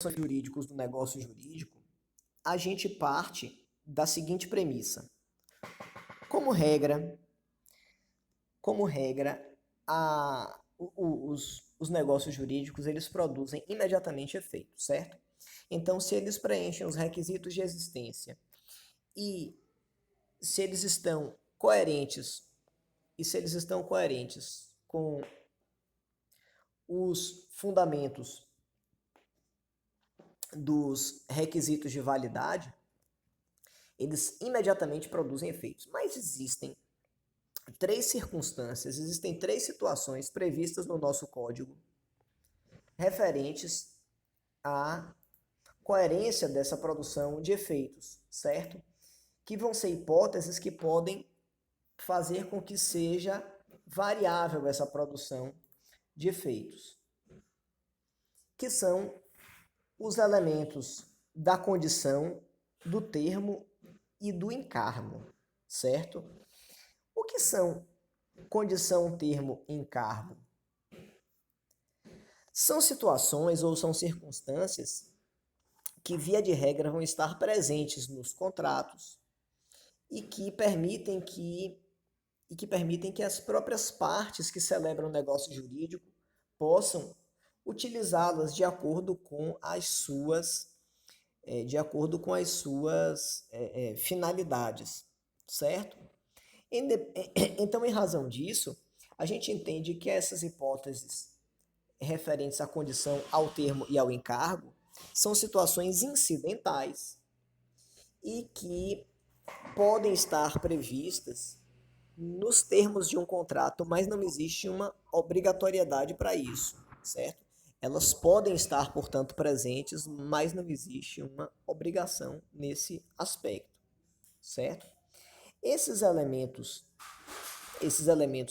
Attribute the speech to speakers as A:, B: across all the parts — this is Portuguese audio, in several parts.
A: jurídicos do negócio jurídico, a gente parte da seguinte premissa. Como regra, os negócios jurídicos eles produzem imediatamente efeito, certo? Então, se eles preenchem os requisitos de existência e se eles estão coerentes com os fundamentos dos requisitos de validade, eles imediatamente produzem efeitos. Mas existem três situações previstas no nosso código referentes à coerência dessa produção de efeitos, certo? Que vão ser hipóteses que podem fazer com que seja variável essa produção de efeitos, que são os elementos da condição, do termo e do encargo, certo? O que são condição, termo e encargo? São situações ou são circunstâncias que, via de regra, vão estar presentes nos contratos e que permitem que as próprias partes que celebram o negócio jurídico possam utilizá-las de acordo com as suas finalidades, certo? Então, em razão disso, a gente entende que essas hipóteses referentes à condição, ao termo e ao encargo são situações incidentais e que podem estar previstas nos termos de um contrato, mas não existe uma obrigatoriedade para isso, certo? Elas podem estar, portanto, presentes, mas não existe uma obrigação nesse aspecto, certo? Esses elementos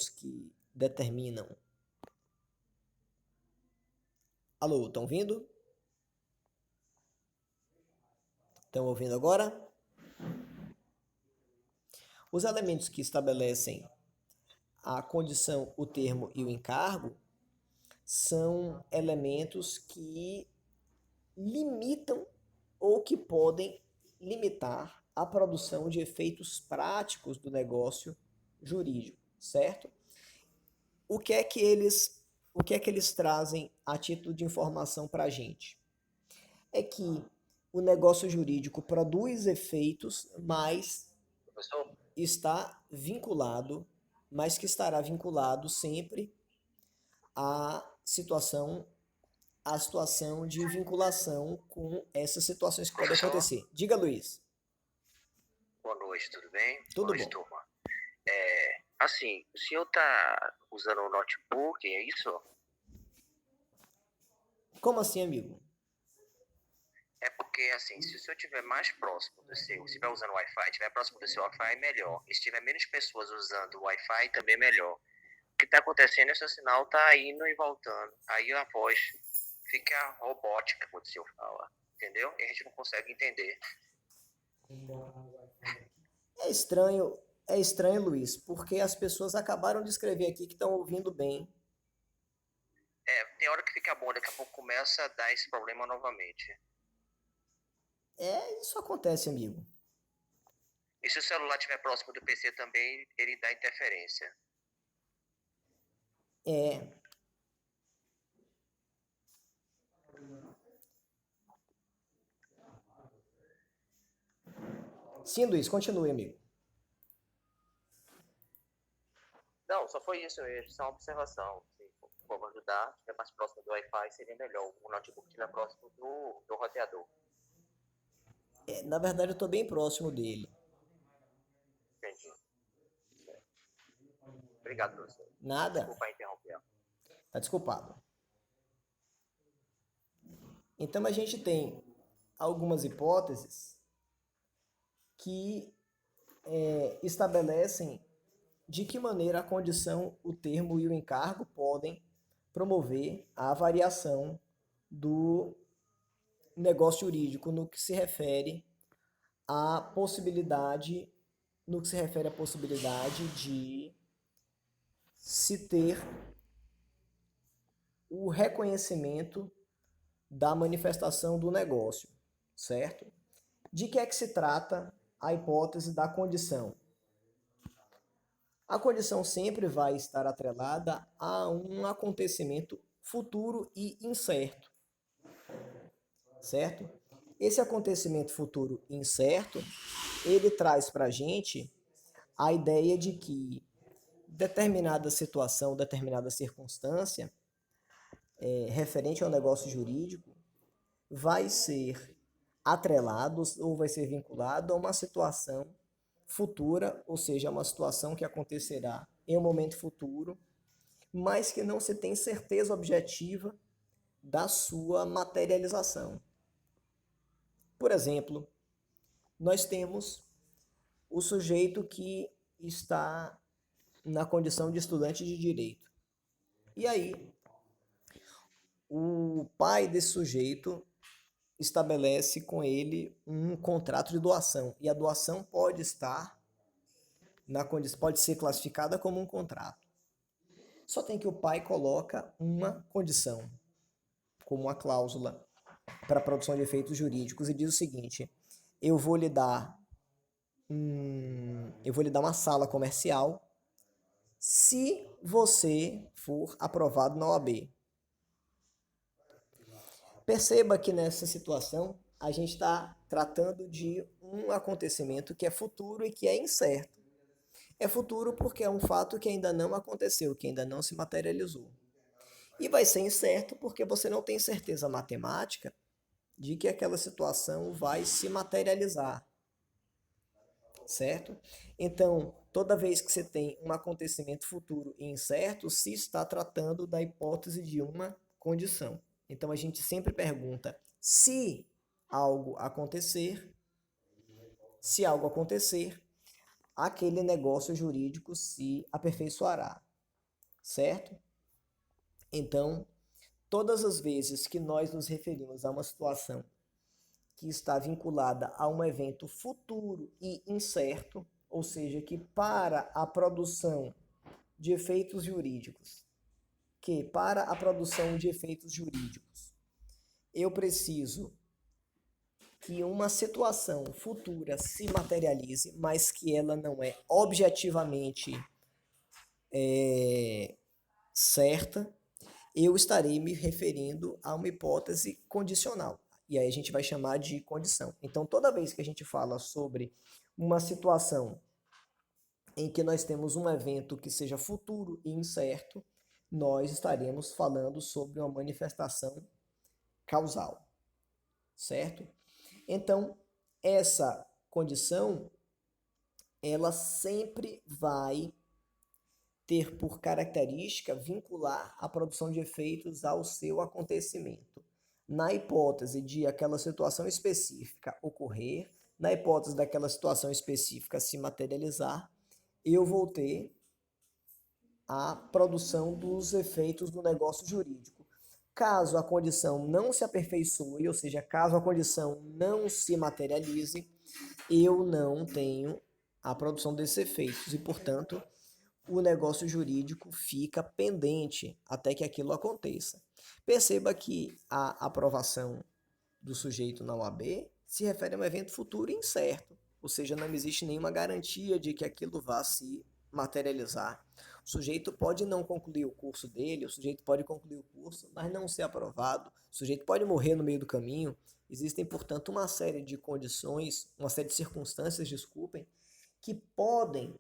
A: que determinam. Alô, estão ouvindo? Estão ouvindo agora? Os elementos que estabelecem a condição, o termo e o encargo são elementos que limitam ou que podem limitar a produção de efeitos práticos do negócio jurídico, certo? O que é que eles trazem a título de informação para a gente? É que o negócio jurídico produz efeitos, mas está vinculado, mas que estará vinculado sempre à situação de vinculação com essas situações que podem acontecer. Diga, Luiz.
B: Boa noite, tudo bem?
A: Tudo
B: Boa noite,
A: bom.
B: turma. Assim, o senhor está usando um notebook, é isso?
A: Como assim, amigo?
B: É porque, assim, se o senhor estiver mais próximo do seu, se estiver usando Wi-Fi, estiver próximo do seu Wi-Fi, melhor. E se tiver menos pessoas usando Wi-Fi, também melhor. O que está acontecendo é que o seu sinal está indo e voltando. Aí a voz fica robótica quando o senhor fala, entendeu? E a gente não consegue entender.
A: É estranho, Luiz, porque as pessoas acabaram de escrever aqui que estão ouvindo bem.
B: Tem hora que fica bom, daqui a pouco começa a dar esse problema novamente.
A: Isso acontece, amigo.
B: E se o celular estiver próximo do PC também, ele dá interferência.
A: Sim, Luiz, continue, amigo.
B: Não, só foi isso mesmo, só uma observação. Se for ajudar, se estiver mais próximo do Wi-Fi, seria melhor. O notebook estiver próximo do roteador.
A: Na verdade, eu estou bem próximo dele.
B: Entendi. Obrigado, professor.
A: Nada?
B: Desculpa interromper.
A: Tá desculpado. Então, a gente tem algumas hipóteses que estabelecem de que maneira a condição, o termo e o encargo podem promover a variação do negócio jurídico no que se refere à possibilidade de se ter o reconhecimento da manifestação do negócio, certo? De que é que se trata a hipótese da condição? A condição sempre vai estar atrelada a um acontecimento futuro e incerto, certo? Esse acontecimento futuro incerto, ele traz para a gente a ideia de que determinada situação, determinada circunstância referente ao negócio jurídico vai ser atrelado ou vai ser vinculado a uma situação futura, ou seja, uma situação que acontecerá em um momento futuro, mas que não se tem certeza objetiva da sua materialização. Por exemplo, nós temos o sujeito que está na condição de estudante de direito. E aí, o pai desse sujeito estabelece com ele um contrato de doação. E a doação pode estar pode ser classificada como um contrato. Só tem que o pai coloca uma condição, como uma cláusula para a produção de efeitos jurídicos e diz o seguinte: eu vou lhe dar uma sala comercial se você for aprovado na OAB. Perceba que nessa situação a gente está tratando de um acontecimento que é futuro e que é incerto. É futuro porque é um fato que ainda não aconteceu, que ainda não se materializou. E vai ser incerto porque você não tem certeza matemática de que aquela situação vai se materializar, certo? Então, toda vez que você tem um acontecimento futuro e incerto, se está tratando da hipótese de uma condição. Então, a gente sempre pergunta se algo acontecer, aquele negócio jurídico se aperfeiçoará, certo? Então, todas as vezes que nós nos referimos a uma situação que está vinculada a um evento futuro e incerto, ou seja, que para a produção de efeitos jurídicos, eu preciso que uma situação futura se materialize, mas que ela não é objetivamente certa, eu estarei me referindo a uma hipótese condicional. E aí a gente vai chamar de condição. Então, toda vez que a gente fala sobre uma situação em que nós temos um evento que seja futuro e incerto, nós estaremos falando sobre uma manifestação causal, certo? Então, essa condição, ela sempre vai ter por característica vincular a produção de efeitos ao seu acontecimento. Na hipótese de aquela situação específica ocorrer, na hipótese daquela situação específica se materializar, eu vou ter a produção dos efeitos do negócio jurídico. Caso a condição não se aperfeiçoe, ou seja, caso a condição não se materialize, eu não tenho a produção desses efeitos e, portanto, o negócio jurídico fica pendente até que aquilo aconteça. Perceba que a aprovação do sujeito na OAB se refere a um evento futuro incerto, ou seja, não existe nenhuma garantia de que aquilo vá se materializar. O sujeito pode não concluir o curso dele, o sujeito pode concluir o curso, mas não ser aprovado, o sujeito pode morrer no meio do caminho. Existem, portanto, uma série de condições, uma série de circunstâncias, desculpem, que podem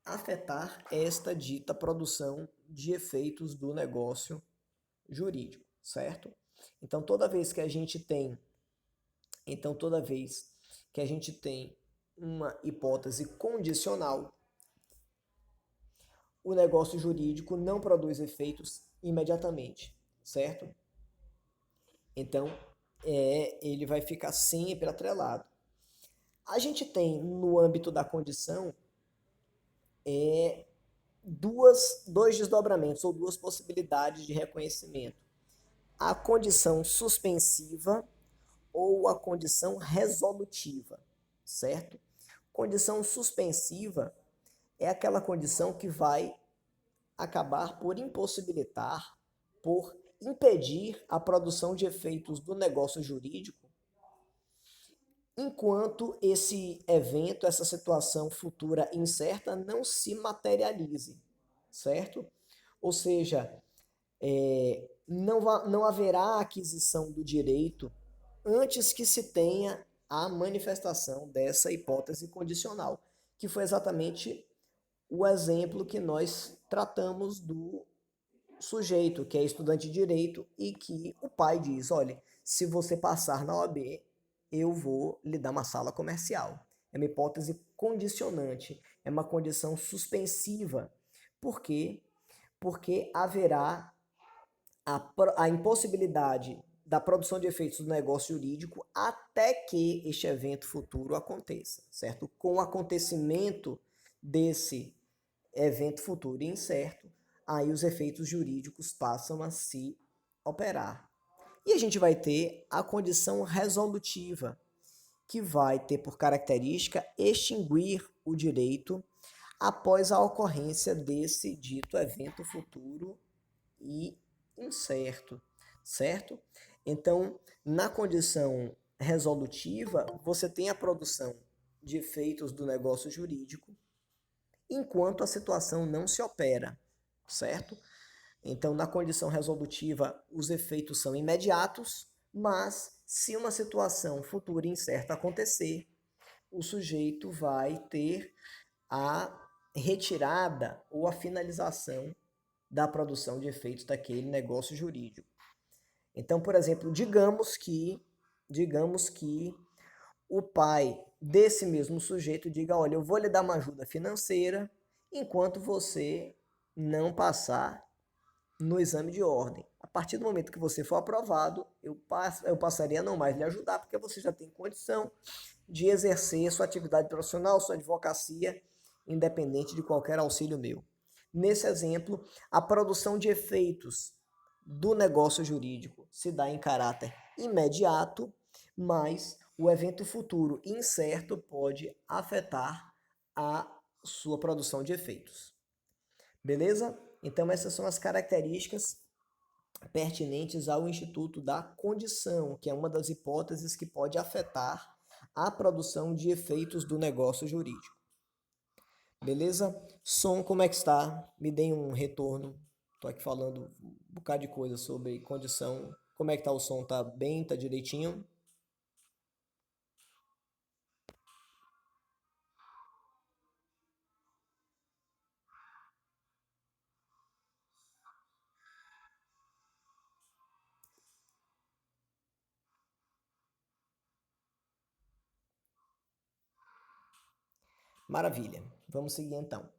A: afetar esta dita produção de efeitos do negócio jurídico, certo? Então, toda vez que a gente tem uma hipótese condicional, o negócio jurídico não produz efeitos imediatamente, certo? Então, ele vai ficar sempre atrelado. A gente tem, no âmbito da condição, dois desdobramentos ou duas possibilidades de reconhecimento. A condição suspensiva ou a condição resolutiva, certo? Condição suspensiva é aquela condição que vai acabar por impossibilitar, por impedir a produção de efeitos do negócio jurídico enquanto esse evento, essa situação futura incerta não se materialize, certo? Ou seja, não haverá aquisição do direito antes que se tenha a manifestação dessa hipótese condicional, que foi exatamente o exemplo que nós tratamos do sujeito, que é estudante de direito, e que o pai diz: olha, se você passar na OAB, eu vou lhe dar uma sala comercial. É uma hipótese condicionante, é uma condição suspensiva. Por quê? Porque haverá a impossibilidade da produção de efeitos do negócio jurídico até que este evento futuro aconteça, certo? Com o acontecimento desse evento futuro incerto, aí os efeitos jurídicos passam a se operar. E a gente vai ter a condição resolutiva, que vai ter por característica extinguir o direito após a ocorrência desse dito evento futuro e incerto, certo? Então, na condição resolutiva, você tem a produção de efeitos do negócio jurídico enquanto a situação não se opera, certo? Então, na condição resolutiva, os efeitos são imediatos, mas se uma situação futura incerta acontecer, o sujeito vai ter a retirada ou a finalização da produção de efeitos daquele negócio jurídico. Então, por exemplo, digamos que o pai desse mesmo sujeito diga: olha, eu vou lhe dar uma ajuda financeira enquanto você não passar no exame de ordem. A partir do momento que você for aprovado, eu passaria a não mais lhe ajudar, porque você já tem condição de exercer sua atividade profissional, sua advocacia, independente de qualquer auxílio meu. Nesse exemplo, a produção de efeitos do negócio jurídico se dá em caráter imediato, mas o evento futuro incerto pode afetar a sua produção de efeitos. Beleza? Então, essas são as características pertinentes ao Instituto da Condição, que é uma das hipóteses que pode afetar a produção de efeitos do negócio jurídico. Beleza? Som, como é que está? Me deem um retorno. Estou aqui falando um bocado de coisa sobre condição. Como é que está o som? Tá bem? Tá direitinho? Maravilha. Vamos seguir então.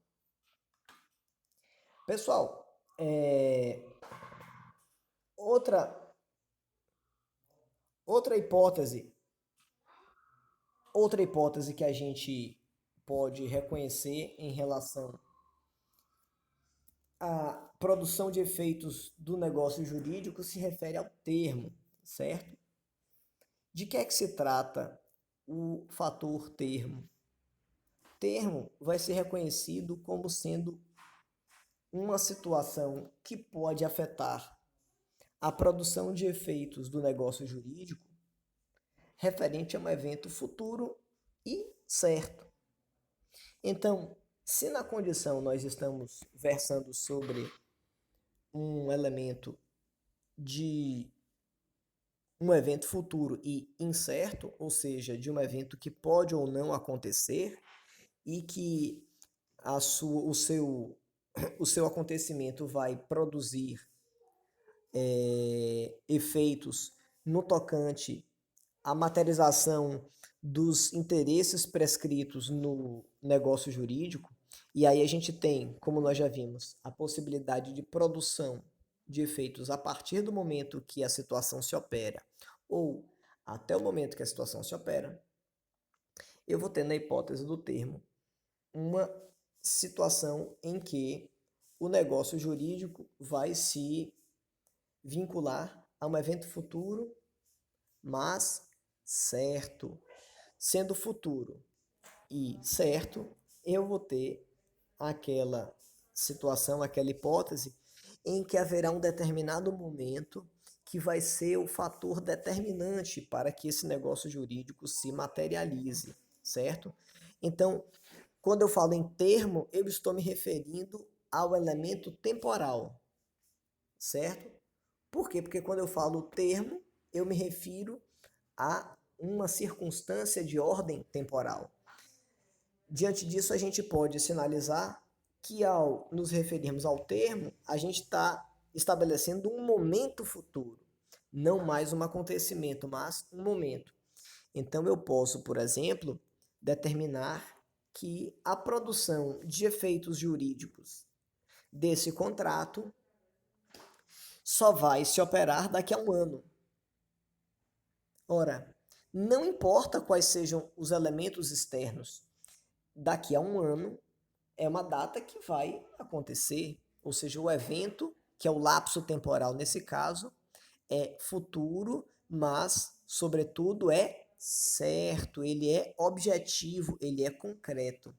A: Pessoal, outra hipótese que a gente pode reconhecer em relação à produção de efeitos do negócio jurídico se refere ao termo, certo? De que é que se trata o fator termo? Termo vai ser reconhecido como sendo uma situação que pode afetar a produção de efeitos do negócio jurídico referente a um evento futuro e certo. Então, se na condição nós estamos versando sobre um elemento de um evento futuro e incerto, ou seja, de um evento que pode ou não acontecer e que o seu acontecimento vai produzir efeitos no tocante à materialização dos interesses prescritos no negócio jurídico, e aí a gente tem, como nós já vimos, a possibilidade de produção de efeitos a partir do momento que a situação se opera ou até o momento que a situação se opera, eu vou ter na hipótese do termo uma situação em que o negócio jurídico vai se vincular a um evento futuro, mas certo. Sendo futuro e certo, eu vou ter aquela situação, aquela hipótese em que haverá um determinado momento que vai ser o fator determinante para que esse negócio jurídico se materialize, certo? Então, quando eu falo em termo, eu estou me referindo ao elemento temporal, certo? Por quê? Porque quando eu falo termo, eu me refiro a uma circunstância de ordem temporal. Diante disso, a gente pode sinalizar que, ao nos referirmos ao termo, a gente está estabelecendo um momento futuro, não mais um acontecimento, mas um momento. Então, eu posso, por exemplo, determinar que a produção de efeitos jurídicos desse contrato só vai se operar daqui a um ano. Ora, não importa quais sejam os elementos externos, daqui a um ano é uma data que vai acontecer, ou seja, o evento, que é o lapso temporal nesse caso, é futuro, mas, sobretudo, é certo, ele é objetivo, ele é concreto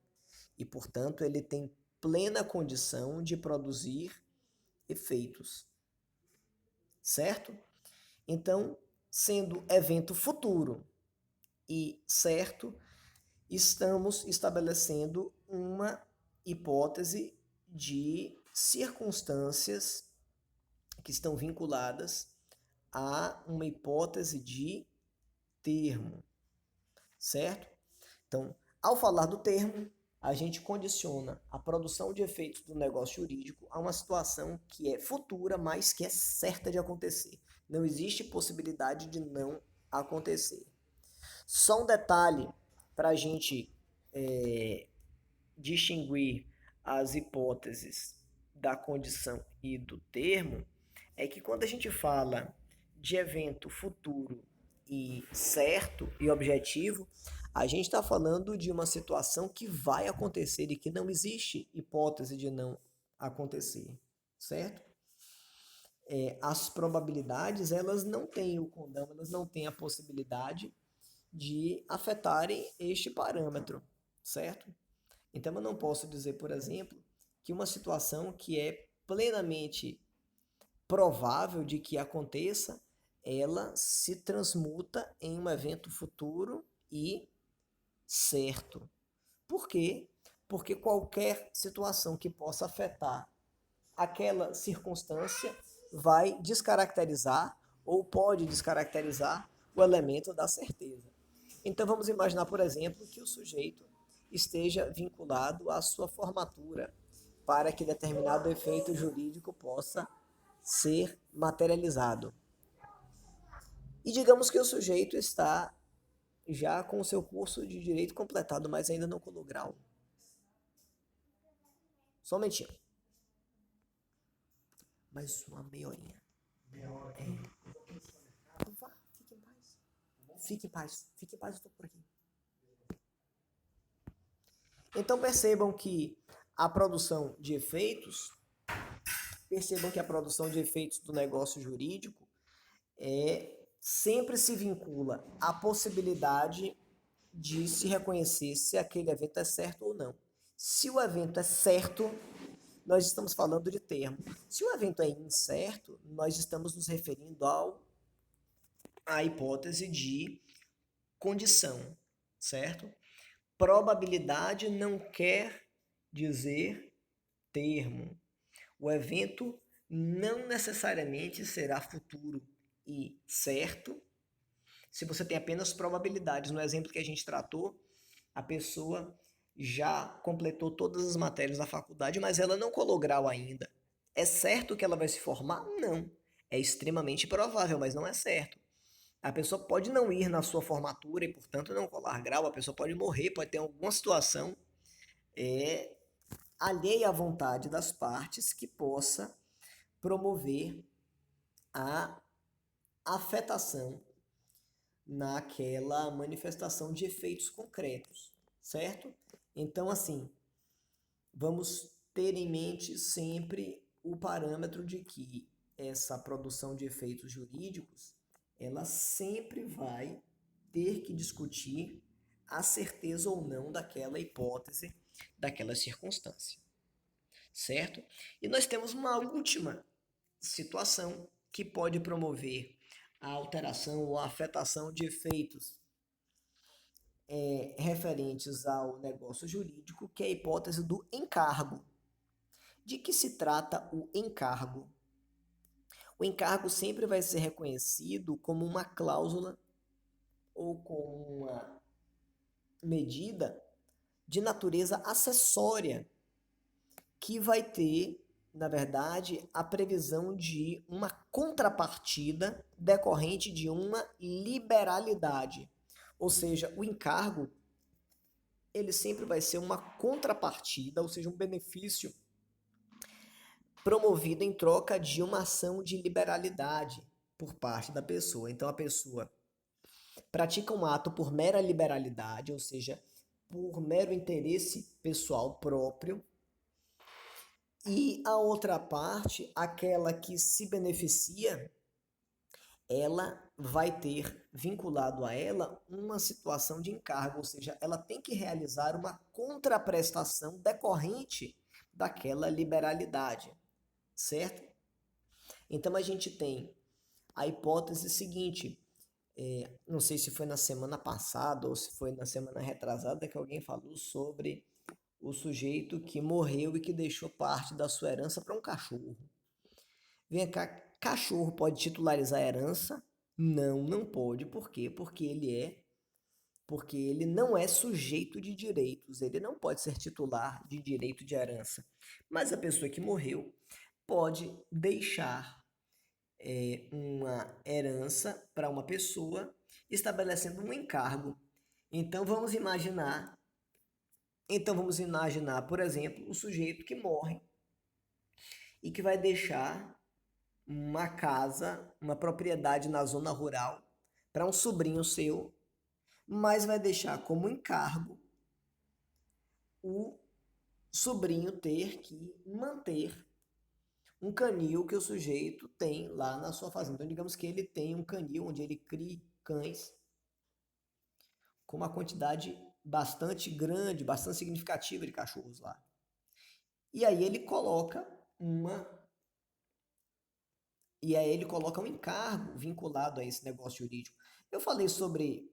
A: e, portanto, ele tem plena condição de produzir efeitos, certo? Então, sendo evento futuro e certo, estamos estabelecendo uma hipótese de circunstâncias que estão vinculadas a uma hipótese de termo, certo? Então, ao falar do termo, a gente condiciona a produção de efeitos do negócio jurídico a uma situação que é futura, mas que é certa de acontecer. Não existe possibilidade de não acontecer. Só um detalhe para a gente distinguir as hipóteses da condição e do termo é que quando a gente fala de evento futuro e certo e objetivo, a gente está falando de uma situação que vai acontecer e que não existe hipótese de não acontecer, certo? As probabilidades, elas não têm o condão, elas não têm a possibilidade de afetarem este parâmetro, certo? Então eu não posso dizer, por exemplo, que uma situação que é plenamente provável de que aconteça, ela se transmuta em um evento futuro e certo. Por quê? Porque qualquer situação que possa afetar aquela circunstância vai descaracterizar ou pode descaracterizar o elemento da certeza. Então vamos imaginar, por exemplo, que o sujeito esteja vinculado à sua formatura para que determinado efeito jurídico possa ser materializado. E digamos que o sujeito está já com o seu curso de direito completado, mas ainda não colou grau. Só um momentinho. Mais uma meia horinha. Então vá, fique em paz. Fique em paz. Fique em paz, eu estou por aqui. Então percebam que a produção de efeitos, do negócio jurídico sempre se vincula à possibilidade de se reconhecer se aquele evento é certo ou não. Se o evento é certo, nós estamos falando de termo. Se o evento é incerto, nós estamos nos referindo à hipótese de condição, certo? Probabilidade não quer dizer termo. O evento não necessariamente será futuro e certo se você tem apenas probabilidades. No exemplo que a gente tratou, a pessoa já completou todas as matérias da faculdade, mas ela não colou grau ainda. É certo que ela vai se formar? Não. É extremamente provável, mas não é certo. A pessoa pode não ir na sua formatura e, portanto, não colar grau. A pessoa pode morrer, pode ter alguma situação alheia à vontade das partes que possa promover a afetação naquela manifestação de efeitos concretos, certo? Então, assim, vamos ter em mente sempre o parâmetro de que essa produção de efeitos jurídicos, ela sempre vai ter que discutir a certeza ou não daquela hipótese, daquela circunstância, certo? E nós temos uma última situação que pode promover a alteração ou a afetação de efeitos referentes ao negócio jurídico, que é a hipótese do encargo. De que se trata o encargo? O encargo sempre vai ser reconhecido como uma cláusula ou como uma medida de natureza acessória que vai ter, na verdade, a previsão de uma contrapartida decorrente de uma liberalidade. Ou seja, o encargo ele sempre vai ser uma contrapartida, ou seja, um benefício promovido em troca de uma ação de liberalidade por parte da pessoa. Então a pessoa pratica um ato por mera liberalidade, ou seja, por mero interesse pessoal próprio, e a outra parte, aquela que se beneficia, ela vai ter vinculado a ela uma situação de encargo, ou seja, ela tem que realizar uma contraprestação decorrente daquela liberalidade, certo? Então a gente tem a hipótese seguinte, não sei se foi na semana passada ou se foi na semana retrasada que alguém falou sobre o sujeito que morreu e que deixou parte da sua herança para um cachorro. Vem cá, cachorro pode titularizar a herança? Não, não pode. Por quê? Porque ele não é sujeito de direitos, ele não pode ser titular de direito de herança. Mas a pessoa que morreu pode deixar uma herança para uma pessoa, estabelecendo um encargo. Então vamos imaginar, por exemplo, o sujeito que morre e que vai deixar uma casa, uma propriedade na zona rural para um sobrinho seu, mas vai deixar como encargo o sobrinho ter que manter um canil que o sujeito tem lá na sua fazenda. Então, digamos que ele tem um canil onde ele cria cães com uma quantidade bastante grande, bastante significativa de cachorros lá. E aí ele coloca um encargo vinculado a esse negócio jurídico. Eu falei sobre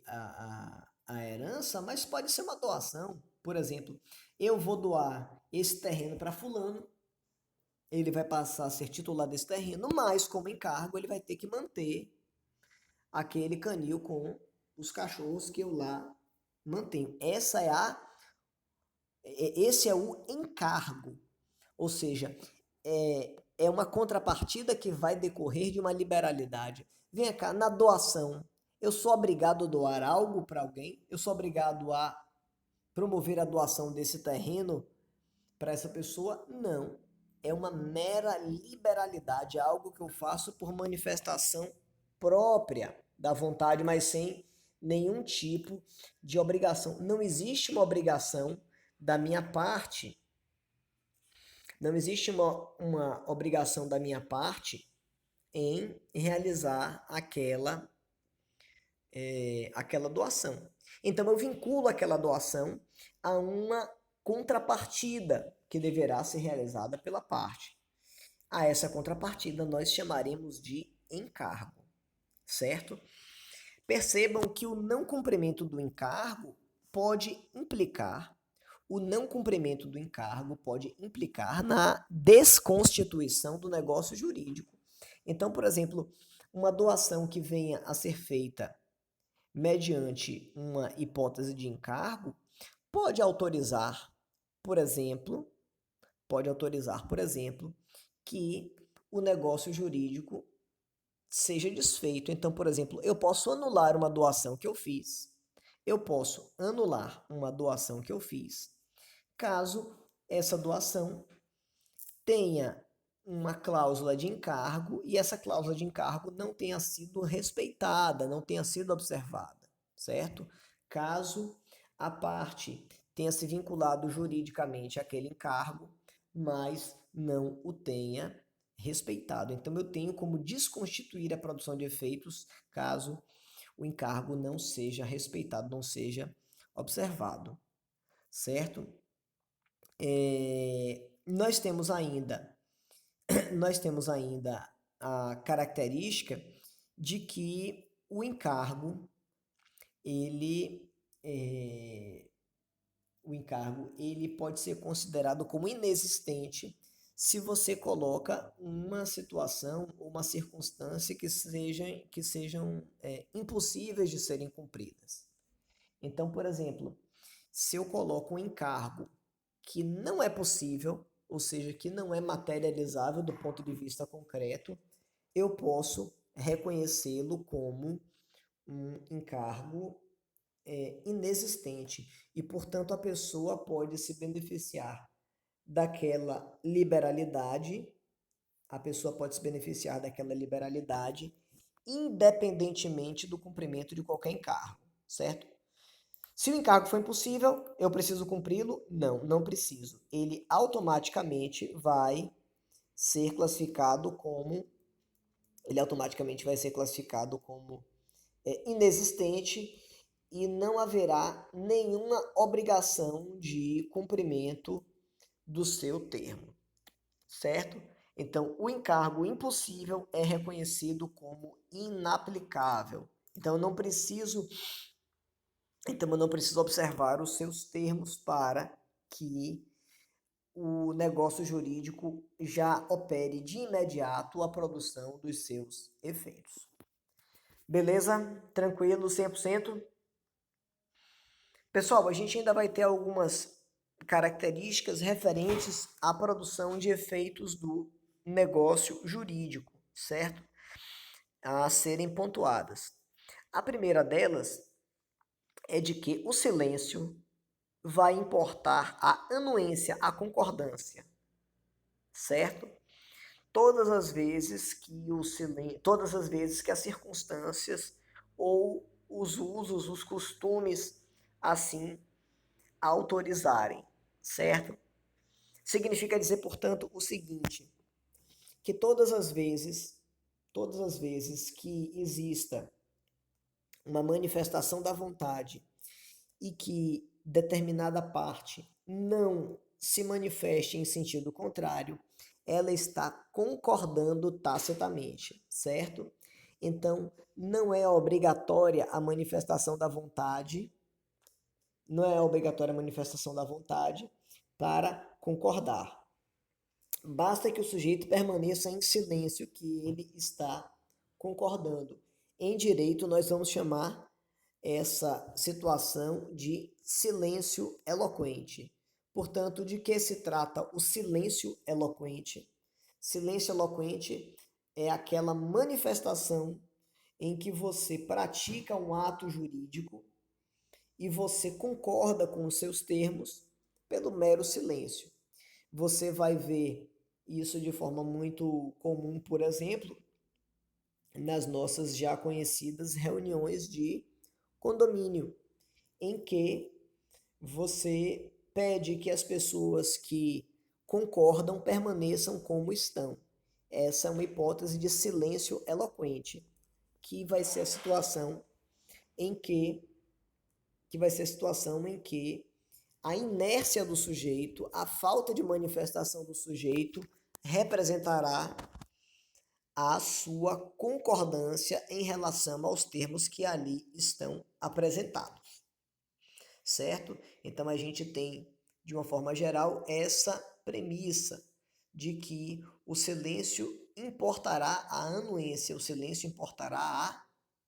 A: a herança, mas pode ser uma doação. Por exemplo, eu vou doar esse terreno para fulano, ele vai passar a ser titular desse terreno, mas como encargo ele vai ter que manter aquele canil com os cachorros que eu lá mantenho. Esse é o encargo, ou seja, é uma contrapartida que vai decorrer de uma liberalidade. Vem cá, na doação, eu sou obrigado a doar algo para alguém? Eu sou obrigado a promover a doação desse terreno para essa pessoa? Não. É uma mera liberalidade, algo que eu faço por manifestação própria da vontade, mas sem nenhum tipo de obrigação. Não existe uma obrigação da minha parte, não existe uma obrigação da minha parte em realizar aquela doação. Então eu vinculo aquela doação a uma contrapartida que deverá ser realizada pela parte. A essa contrapartida nós chamaremos de encargo, certo? Percebam que o não cumprimento do encargo pode implicar na desconstituição do negócio jurídico. Então, por exemplo, uma doação que venha a ser feita mediante uma hipótese de encargo pode autorizar, por exemplo, que o negócio jurídico seja desfeito. Então, por exemplo, eu posso anular uma doação que eu fiz. Caso essa doação tenha uma cláusula de encargo e essa cláusula de encargo não tenha sido respeitada, não tenha sido observada, certo? Caso a parte tenha se vinculado juridicamente àquele encargo, mas não o tenha respeitado. Então eu tenho como desconstituir a produção de efeitos caso o encargo não seja respeitado, não seja observado, certo? Nós temos ainda nós temos ainda a característica de que o encargo, ele, é, o encargo, ele pode ser considerado como inexistente se você coloca uma situação ou uma circunstância que sejam impossíveis de serem cumpridas. Então, por exemplo, se eu coloco um encargo que não é possível, ou seja, que não é materializável do ponto de vista concreto, eu posso reconhecê-lo como um encargo inexistente e, portanto, a pessoa pode se beneficiar daquela liberalidade, a pessoa pode se beneficiar daquela liberalidade independentemente do cumprimento de qualquer encargo, certo? Se o encargo for impossível, eu preciso cumpri-lo? Não, não preciso. Ele automaticamente vai ser classificado como ele automaticamente vai ser classificado como inexistente e não haverá nenhuma obrigação de cumprimento do seu termo, certo? Então, o encargo impossível é reconhecido como inaplicável. Então, eu não preciso observar os seus termos para que o negócio jurídico já opere de imediato a produção dos seus efeitos. Beleza? Tranquilo, 100%? Pessoal, a gente ainda vai ter algumas características referentes à produção de efeitos do negócio jurídico, certo? A serem pontuadas. A primeira delas é de que o silêncio vai importar a anuência, a concordância, certo? Todas as vezes que as circunstâncias ou os usos, os costumes assim autorizarem, certo? Significa dizer, portanto, o seguinte, que todas as vezes que exista uma manifestação da vontade e que determinada parte não se manifeste em sentido contrário, ela está concordando tacitamente, certo? Então, não é obrigatória a manifestação da vontade, não é obrigatória a manifestação da vontade para concordar. Basta que o sujeito permaneça em silêncio que ele está concordando. Em direito, nós vamos chamar essa situação de silêncio eloquente. Portanto, de que se trata o silêncio eloquente? Silêncio eloquente é aquela manifestação em que você pratica um ato jurídico e você concorda com os seus termos pelo mero silêncio. Você vai ver isso de forma muito comum, por exemplo, nas nossas já conhecidas reuniões de condomínio, em que você pede que as pessoas que concordam permaneçam como estão. Essa é uma hipótese de silêncio eloquente, que vai ser a situação em que a inércia do sujeito, a falta de manifestação do sujeito representará a sua concordância em relação aos termos que ali estão apresentados, certo? Então a gente tem, de uma forma geral, essa premissa de que o silêncio importará a anuência, o silêncio importará a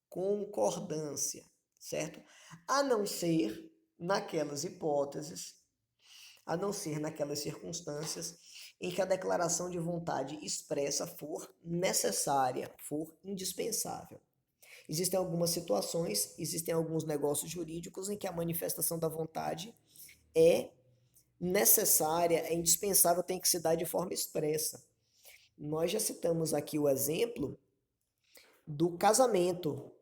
A: concordância, certo? A não ser naquelas hipóteses, a não ser naquelas circunstâncias em que a declaração de vontade expressa for necessária, for indispensável. Existem algumas situações, existem alguns negócios jurídicos em que a manifestação da vontade é necessária, é indispensável, tem que se dar de forma expressa. Nós já citamos aqui o exemplo do casamento.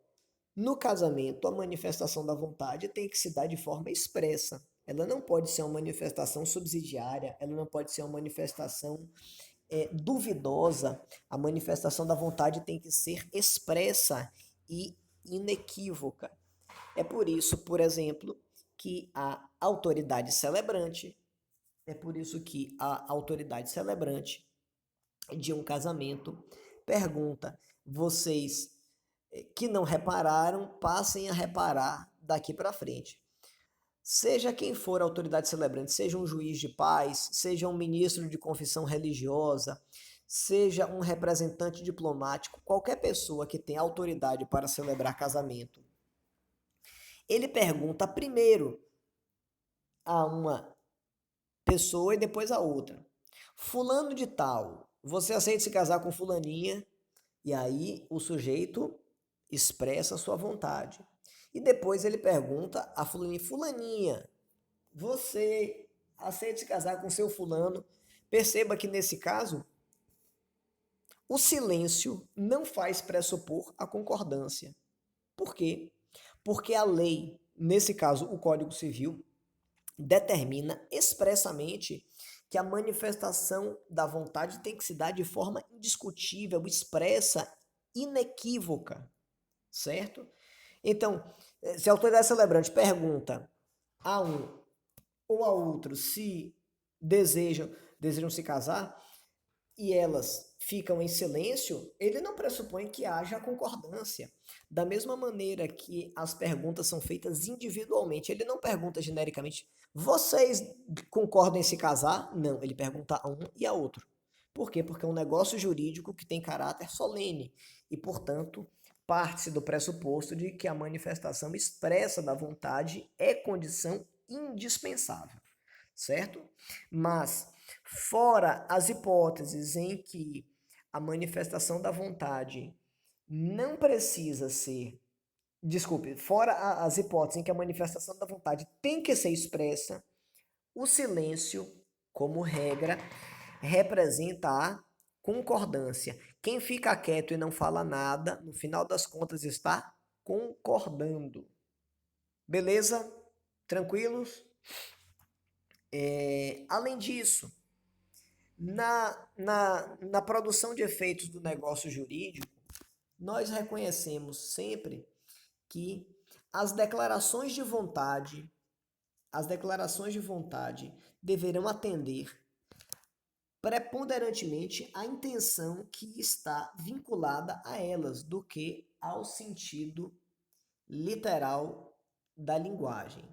A: No casamento, a manifestação da vontade tem que se dar de forma expressa. Ela não pode ser uma manifestação subsidiária, ela não pode ser uma manifestação duvidosa. A manifestação da vontade tem que ser expressa e inequívoca. É por isso, por exemplo, que a autoridade celebrante, de um casamento, pergunta: vocês que não repararam, passem a reparar daqui para frente. Seja quem for a autoridade celebrante, seja um juiz de paz, seja um ministro de confissão religiosa, seja um representante diplomático, qualquer pessoa que tenha autoridade para celebrar casamento, ele pergunta primeiro a uma pessoa e depois a outra: fulano de tal, você aceita se casar com fulaninha? E aí o sujeito expressa a sua vontade. E depois ele pergunta a fulaninha: fulaninha, você aceita se casar com seu fulano? Perceba que nesse caso, o silêncio não faz pressupor a concordância. Por quê? Porque a lei, nesse caso o Código Civil, determina expressamente que a manifestação da vontade tem que se dar de forma indiscutível, expressa, inequívoca, certo? Então, se a autoridade celebrante pergunta a um ou a outro se desejam se casar e elas ficam em silêncio, ele não pressupõe que haja concordância. Da mesma maneira que as perguntas são feitas individualmente, ele não pergunta genericamente: vocês concordam em se casar? Não, ele pergunta a um e a outro. Por quê? Porque é um negócio jurídico que tem caráter solene e, portanto, parte-se do pressuposto de que a manifestação expressa da vontade é condição indispensável, certo? Mas, fora as hipóteses em que a manifestação da vontade não precisa ser, desculpe, fora as hipóteses em que a manifestação da vontade tem que ser expressa, o silêncio, como regra, representa a concordância. Quem fica quieto e não fala nada, no final das contas está concordando. Beleza? Tranquilos? Além disso, na produção de efeitos do negócio jurídico, nós reconhecemos sempre que as declarações de vontade, as declarações de vontade deverão atender preponderantemente à intenção que está vinculada a elas, do que ao sentido literal da linguagem.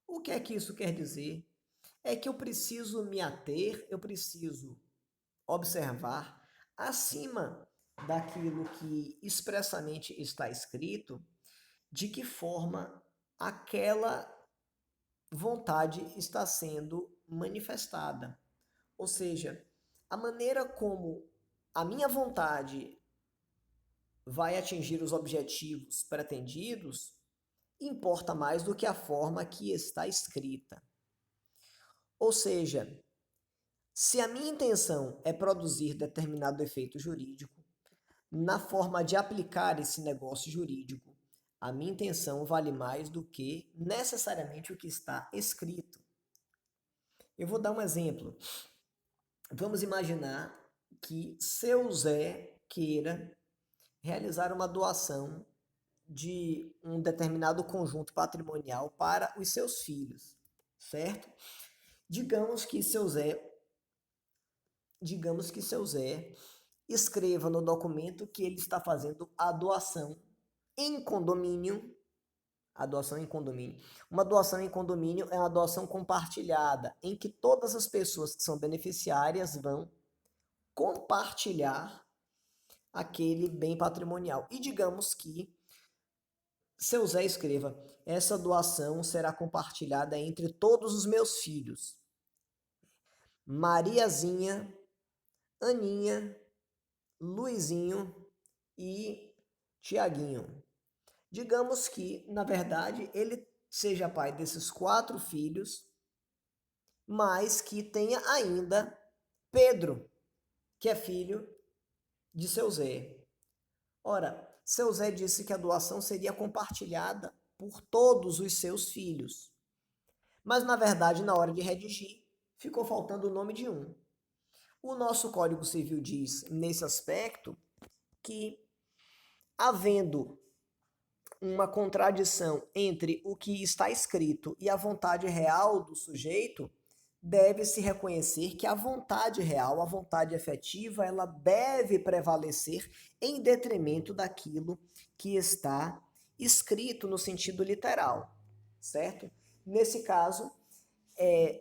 A: O que é que isso quer dizer? É que eu preciso me ater, eu preciso observar, acima daquilo que expressamente está escrito, de que forma aquela vontade está sendo manifestada. Ou seja, a maneira como a minha vontade vai atingir os objetivos pretendidos importa mais do que a forma que está escrita. Ou seja, se a minha intenção é produzir determinado efeito jurídico, na forma de aplicar esse negócio jurídico, a minha intenção vale mais do que necessariamente o que está escrito. Eu vou dar um exemplo. Vamos imaginar que seu Zé queira realizar uma doação de um determinado conjunto patrimonial para os seus filhos, certo? Digamos que seu Zé escreva no documento que ele está fazendo a doação em condomínio. A doação em condomínio. Uma doação em condomínio é uma doação compartilhada, em que todas as pessoas que são beneficiárias vão compartilhar aquele bem patrimonial. E digamos que seu Zé escreva: essa doação será compartilhada entre todos os meus filhos. Mariazinha, Aninha, Luizinho e Tiaguinho. Digamos que, na verdade, ele seja pai desses 4 filhos, mas que tenha ainda Pedro, que é filho de seu Zé. Ora, seu Zé disse que a doação seria compartilhada por todos os seus filhos. Mas, na verdade, na hora de redigir, ficou faltando o nome de um. O nosso Código Civil diz, nesse aspecto, que, havendo uma contradição entre o que está escrito e a vontade real do sujeito, deve-se reconhecer que a vontade real, a vontade efetiva, ela deve prevalecer em detrimento daquilo que está escrito no sentido literal, certo? Nesse caso,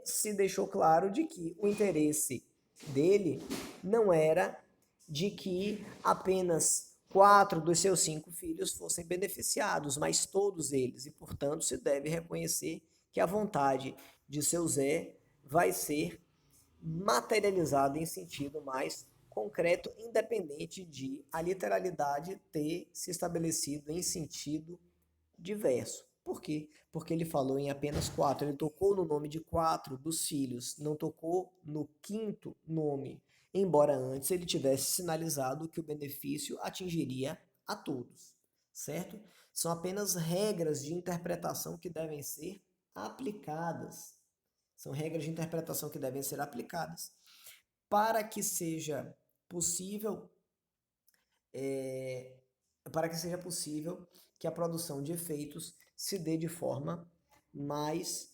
A: se deixou claro de que o interesse dele não era de que apenas 4 dos seus 5 filhos fossem beneficiados, mas todos eles, e portanto se deve reconhecer que a vontade de seu Zé vai ser materializada em sentido mais concreto, independente de a literalidade ter se estabelecido em sentido diverso. Por quê? Porque ele falou em apenas 4. Ele tocou no nome de 4 dos filhos, não tocou no quinto nome, embora antes ele tivesse sinalizado que o benefício atingiria a todos, certo? São apenas regras de interpretação que devem ser aplicadas. São regras de interpretação que devem ser aplicadas para que seja possível para que seja possível que a produção de efeitos se dê de forma mais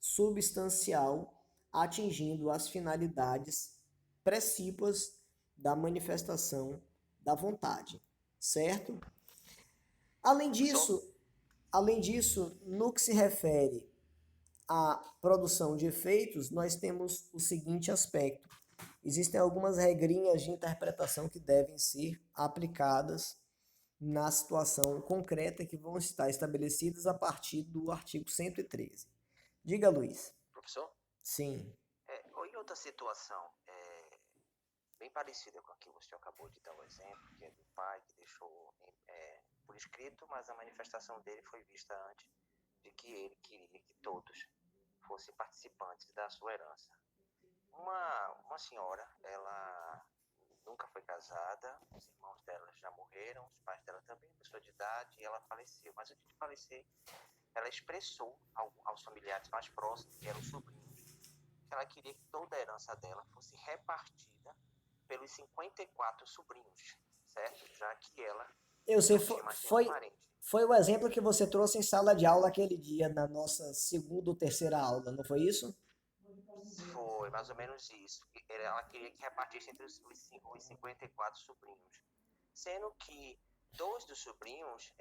A: substancial, atingindo as finalidades precípuas da manifestação da vontade, certo? Além disso, além disso, no que se refere à produção de efeitos, nós temos o seguinte aspecto. Existem algumas regrinhas de interpretação que devem ser aplicadas na situação concreta que vão estar estabelecidas a partir do artigo 113. Diga, Luiz.
B: Professor?
A: Sim.
B: Ou em outra situação, bem parecida com a que você acabou de dar o exemplo, que é do pai que deixou por escrito, mas a manifestação dele foi vista antes de que ele queria que todos fossem participantes da sua herança. Uma senhora, ela nunca foi casada, os irmãos dela já morreram, os pais dela também, pessoa de idade, e ela faleceu. Mas antes de falecer, ela expressou aos familiares mais próximos, que eram os sobrinhos, que ela queria que toda a herança dela fosse repartida pelos 54 sobrinhos, certo? Já que ela
A: Eu sei,
B: não tinha mais nenhum parente.
A: foi o exemplo que você trouxe em sala de aula aquele dia, na nossa segunda ou terceira aula, não foi isso?
B: Foi mais ou menos isso. Ela queria que repartisse entre os 54 sobrinhos. Sendo que 2 dos sobrinhos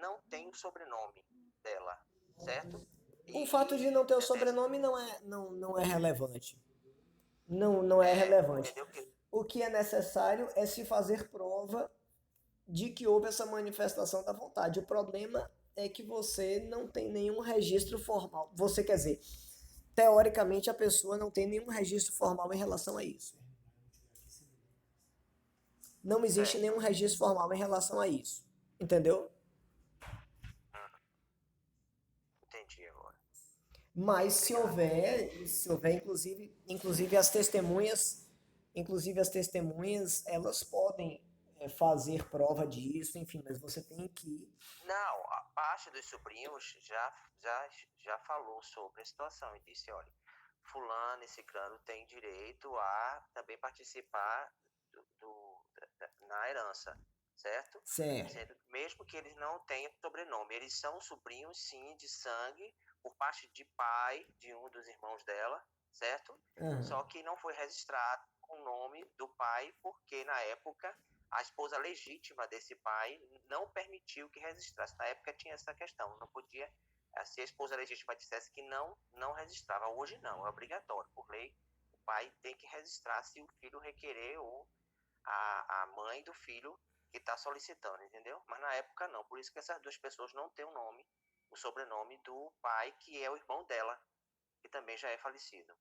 B: não têm o sobrenome dela, certo?
A: O fato de não ter o sobrenome não é relevante. Não é relevante.
B: Entendeu que
A: O que é necessário é se fazer prova de que houve essa manifestação da vontade. O problema é que você não tem nenhum registro formal. Você quer dizer, teoricamente a pessoa não tem nenhum registro formal em relação a isso. Não existe nenhum registro formal em relação a isso. Entendeu?
B: entendi agora.
A: Mas se houver inclusive as testemunhas, elas podem fazer prova disso, enfim, mas você tem que.
B: Não, a parte dos sobrinhos já falou sobre a situação e disse, olha, fulano e ciclano tem direito a também participar na herança, certo?
A: Certo.
B: Mesmo que eles não tenham sobrenome, eles são sobrinhos sim de sangue por parte de pai de um dos irmãos dela, certo?
A: Uhum.
B: Só que não foi registrado com o nome do pai porque na época a esposa legítima desse pai não permitiu que registrasse. Na época tinha essa questão, não podia, se a esposa legítima dissesse que não registrava. Hoje não, é obrigatório, por lei, o pai tem que registrar se o filho requerer ou a mãe do filho que está solicitando, entendeu? Mas na época não, por isso que essas duas pessoas não têm o nome, o sobrenome do pai, que é o irmão dela, que também já é falecido.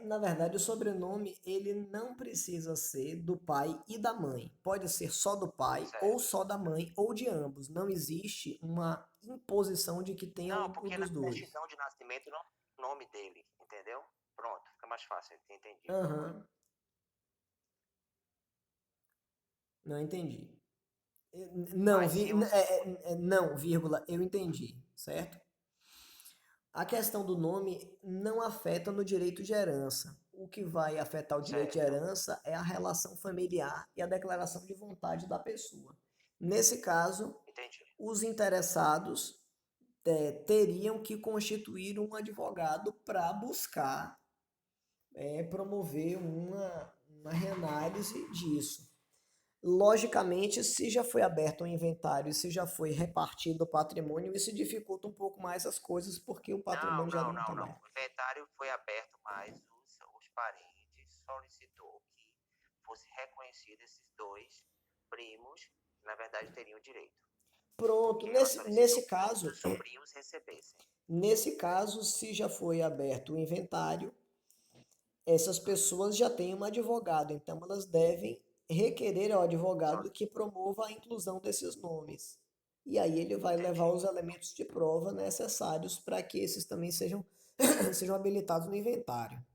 A: Na verdade, o sobrenome ele não precisa ser do pai e da mãe. Pode ser só do pai, ou
B: Certo.
A: só da mãe, ou de ambos. Não existe uma imposição de que tenha
B: Não,
A: o
B: porque na
A: dos dois.
B: certidão de nascimento não é o nome dele, entendeu? Pronto, fica mais fácil, entendi agora.
A: Aham, não entendi. Não,
B: Mas se os...
A: não, vírgula, eu entendi, certo? A questão do nome não afeta no direito de herança. O que vai afetar o direito de
B: Certo,
A: herança é a relação familiar e a declaração de vontade da pessoa. Nesse caso,
B: entendi.
A: os interessados teriam que constituir um advogado para buscar promover uma reanálise disso. Logicamente, se já foi aberto um inventário e se já foi repartido o patrimônio, isso dificulta um pouco mais as coisas, porque o
B: Não,
A: patrimônio já
B: não,
A: não está
B: não, não.
A: aberto.
B: O inventário foi aberto, mas os parentes solicitou que fosse reconhecido esses dois primos, que na verdade teriam direito.
A: Pronto,
B: Porque ela
A: nesse
B: solicitou que
A: caso,
B: todos os sobrinhos recebessem.
A: nesse caso, se já foi aberto o inventário, essas pessoas já têm um advogado, então elas devem requerer ao advogado que promova a inclusão desses nomes. E aí ele vai levar
B: Entendi.
A: os elementos de prova necessários para que esses também sejam, sejam habilitados no inventário.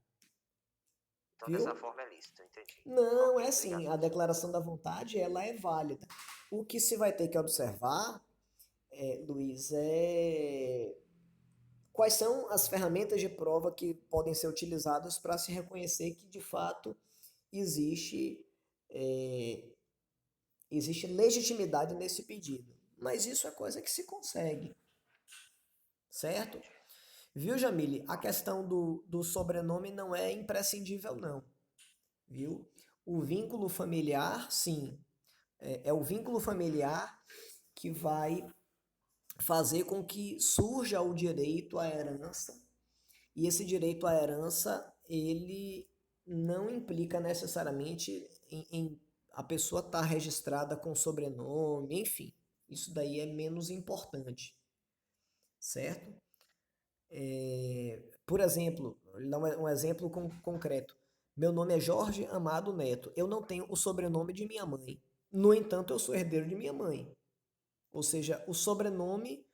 B: Então, dessa
A: Viu?
B: forma é lícito, entendi.
A: Não, é
B: Ok,
A: assim,
B: obrigado,
A: a
B: professor.
A: declaração da vontade, ela é válida. O que se vai ter que observar, Luiz, quais são as ferramentas de prova que podem ser utilizadas para se reconhecer que, de fato, existe, é, existe legitimidade nesse pedido. Mas isso é coisa que se consegue, certo?
B: Entendi.
A: Viu, Jamile? A
B: Ok.
A: questão do sobrenome não é imprescindível, não. Viu? O vínculo familiar, sim, é o vínculo familiar que vai fazer com que surja o direito à herança. E esse direito à herança, ele não implica necessariamente em a pessoa estar registrada com sobrenome, enfim. Isso daí é menos importante, certo? Por exemplo, vou dar um exemplo concreto. Meu nome é Jorge Amado Neto. Eu não tenho o sobrenome de minha mãe. No entanto, eu sou herdeiro de minha mãe. Ou seja, o sobrenome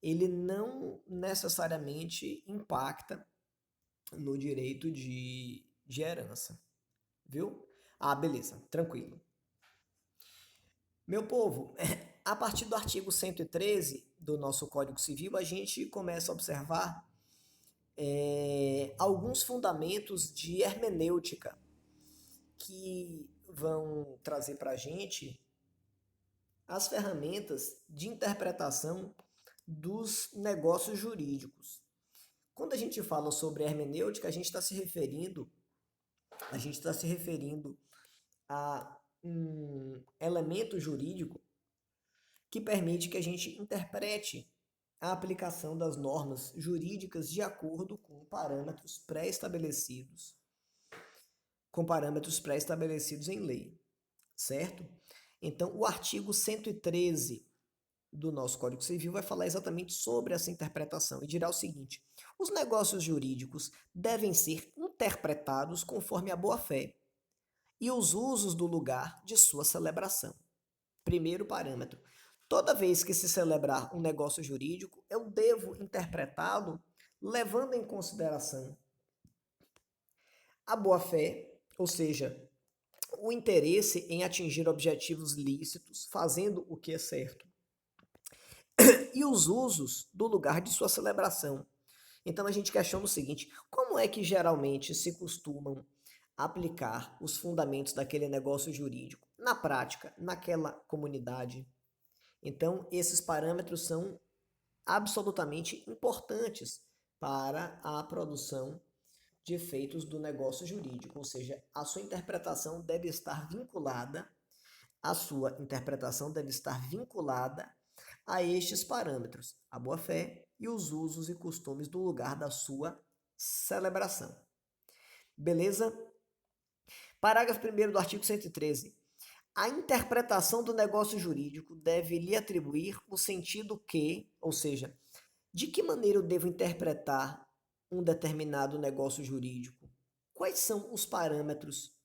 A: ele não necessariamente impacta no direito de herança, viu? Ah, beleza, tranquilo. Meu povo, a partir do artigo 113 do nosso Código Civil, a gente começa a observar alguns fundamentos de hermenêutica que vão trazer para a gente as ferramentas de interpretação dos negócios jurídicos. Quando a gente fala sobre hermenêutica, a gente está se referindo a um elemento jurídico que permite que a gente interprete a aplicação das normas jurídicas de acordo com parâmetros pré-estabelecidos em lei, certo? Então, o artigo 113 do nosso Código Civil vai falar exatamente sobre essa interpretação e dirá o seguinte: os negócios jurídicos devem ser interpretados conforme a boa-fé e os usos do lugar de sua celebração. Primeiro parâmetro: toda vez que se celebrar um negócio jurídico, eu devo interpretá-lo levando em consideração a boa-fé, ou seja, o interesse em atingir objetivos lícitos, fazendo o que é certo, e os usos do lugar de sua celebração. Então a gente questiona o seguinte: como é que geralmente se costumam aplicar os fundamentos daquele negócio jurídico na prática, naquela comunidade? Então, esses parâmetros são absolutamente importantes para a produção de efeitos do negócio jurídico, ou seja, a sua interpretação deve estar vinculada a estes parâmetros, a boa-fé e os usos e costumes do lugar da sua celebração. Beleza? Parágrafo 1º do artigo 113. A interpretação do negócio jurídico deve lhe atribuir o sentido que, ou seja, de que maneira eu devo interpretar um determinado negócio jurídico? Quais são os parâmetros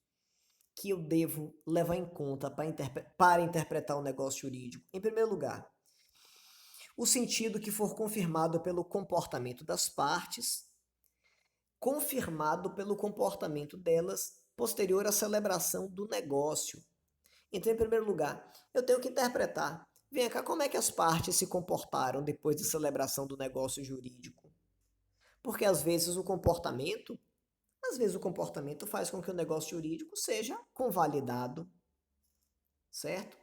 A: que eu devo levar em conta para interpretar o negócio jurídico? Em primeiro lugar, o sentido que for confirmado pelo comportamento das partes, confirmado pelo comportamento delas posterior à celebração do negócio. Então, em primeiro lugar, eu tenho que interpretar. Vem cá, como é que as partes se comportaram depois da celebração do negócio jurídico? Porque às vezes o comportamento faz com que o negócio jurídico seja convalidado, certo?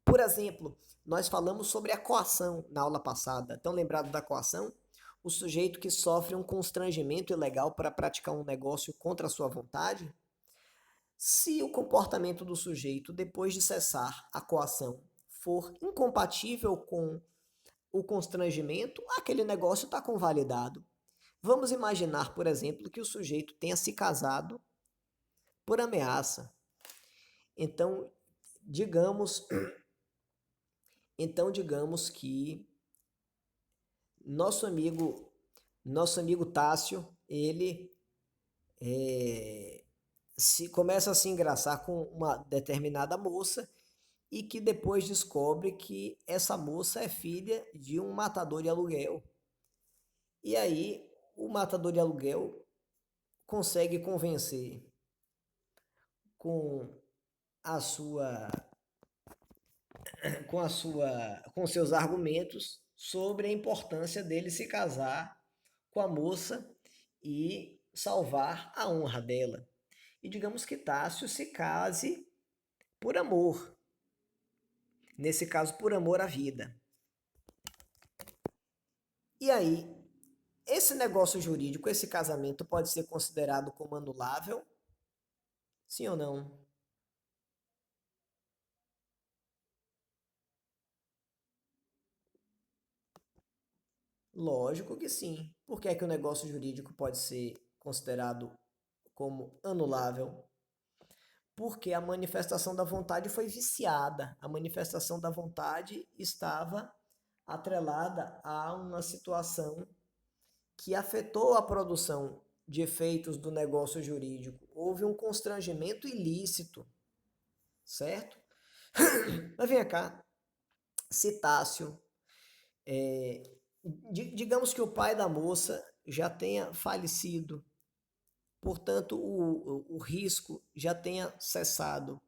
A: Por exemplo, nós falamos sobre a coação na aula passada. Estão lembrados da coação? O sujeito que sofre um constrangimento ilegal para praticar um negócio contra a sua vontade? Se o comportamento do sujeito, depois de cessar a coação, for incompatível com o constrangimento, aquele negócio está convalidado. Vamos imaginar, por exemplo, que o sujeito tenha se casado por ameaça. Então, digamos, digamos que nosso amigo Tássio, ele se começa a se engraçar com uma determinada moça e que depois descobre que essa moça é filha de um matador de aluguel. E aí o matador de aluguel consegue convencer com a sua com seus argumentos sobre a importância dele se casar com a moça e salvar a honra dela. E digamos que Tássio se case por amor. Nesse caso, por amor à vida. E aí, esse negócio jurídico, esse casamento pode ser considerado como anulável? Sim ou não? Lógico que sim. Por que é que o negócio jurídico pode ser considerado como anulável? Porque a manifestação da vontade foi viciada. A manifestação da vontade estava atrelada a uma situação que afetou a produção de efeitos do negócio jurídico. Houve um constrangimento ilícito, certo? Mas vem cá, Citácio, digamos que o pai da moça já tenha falecido, portanto o risco já tenha cessado.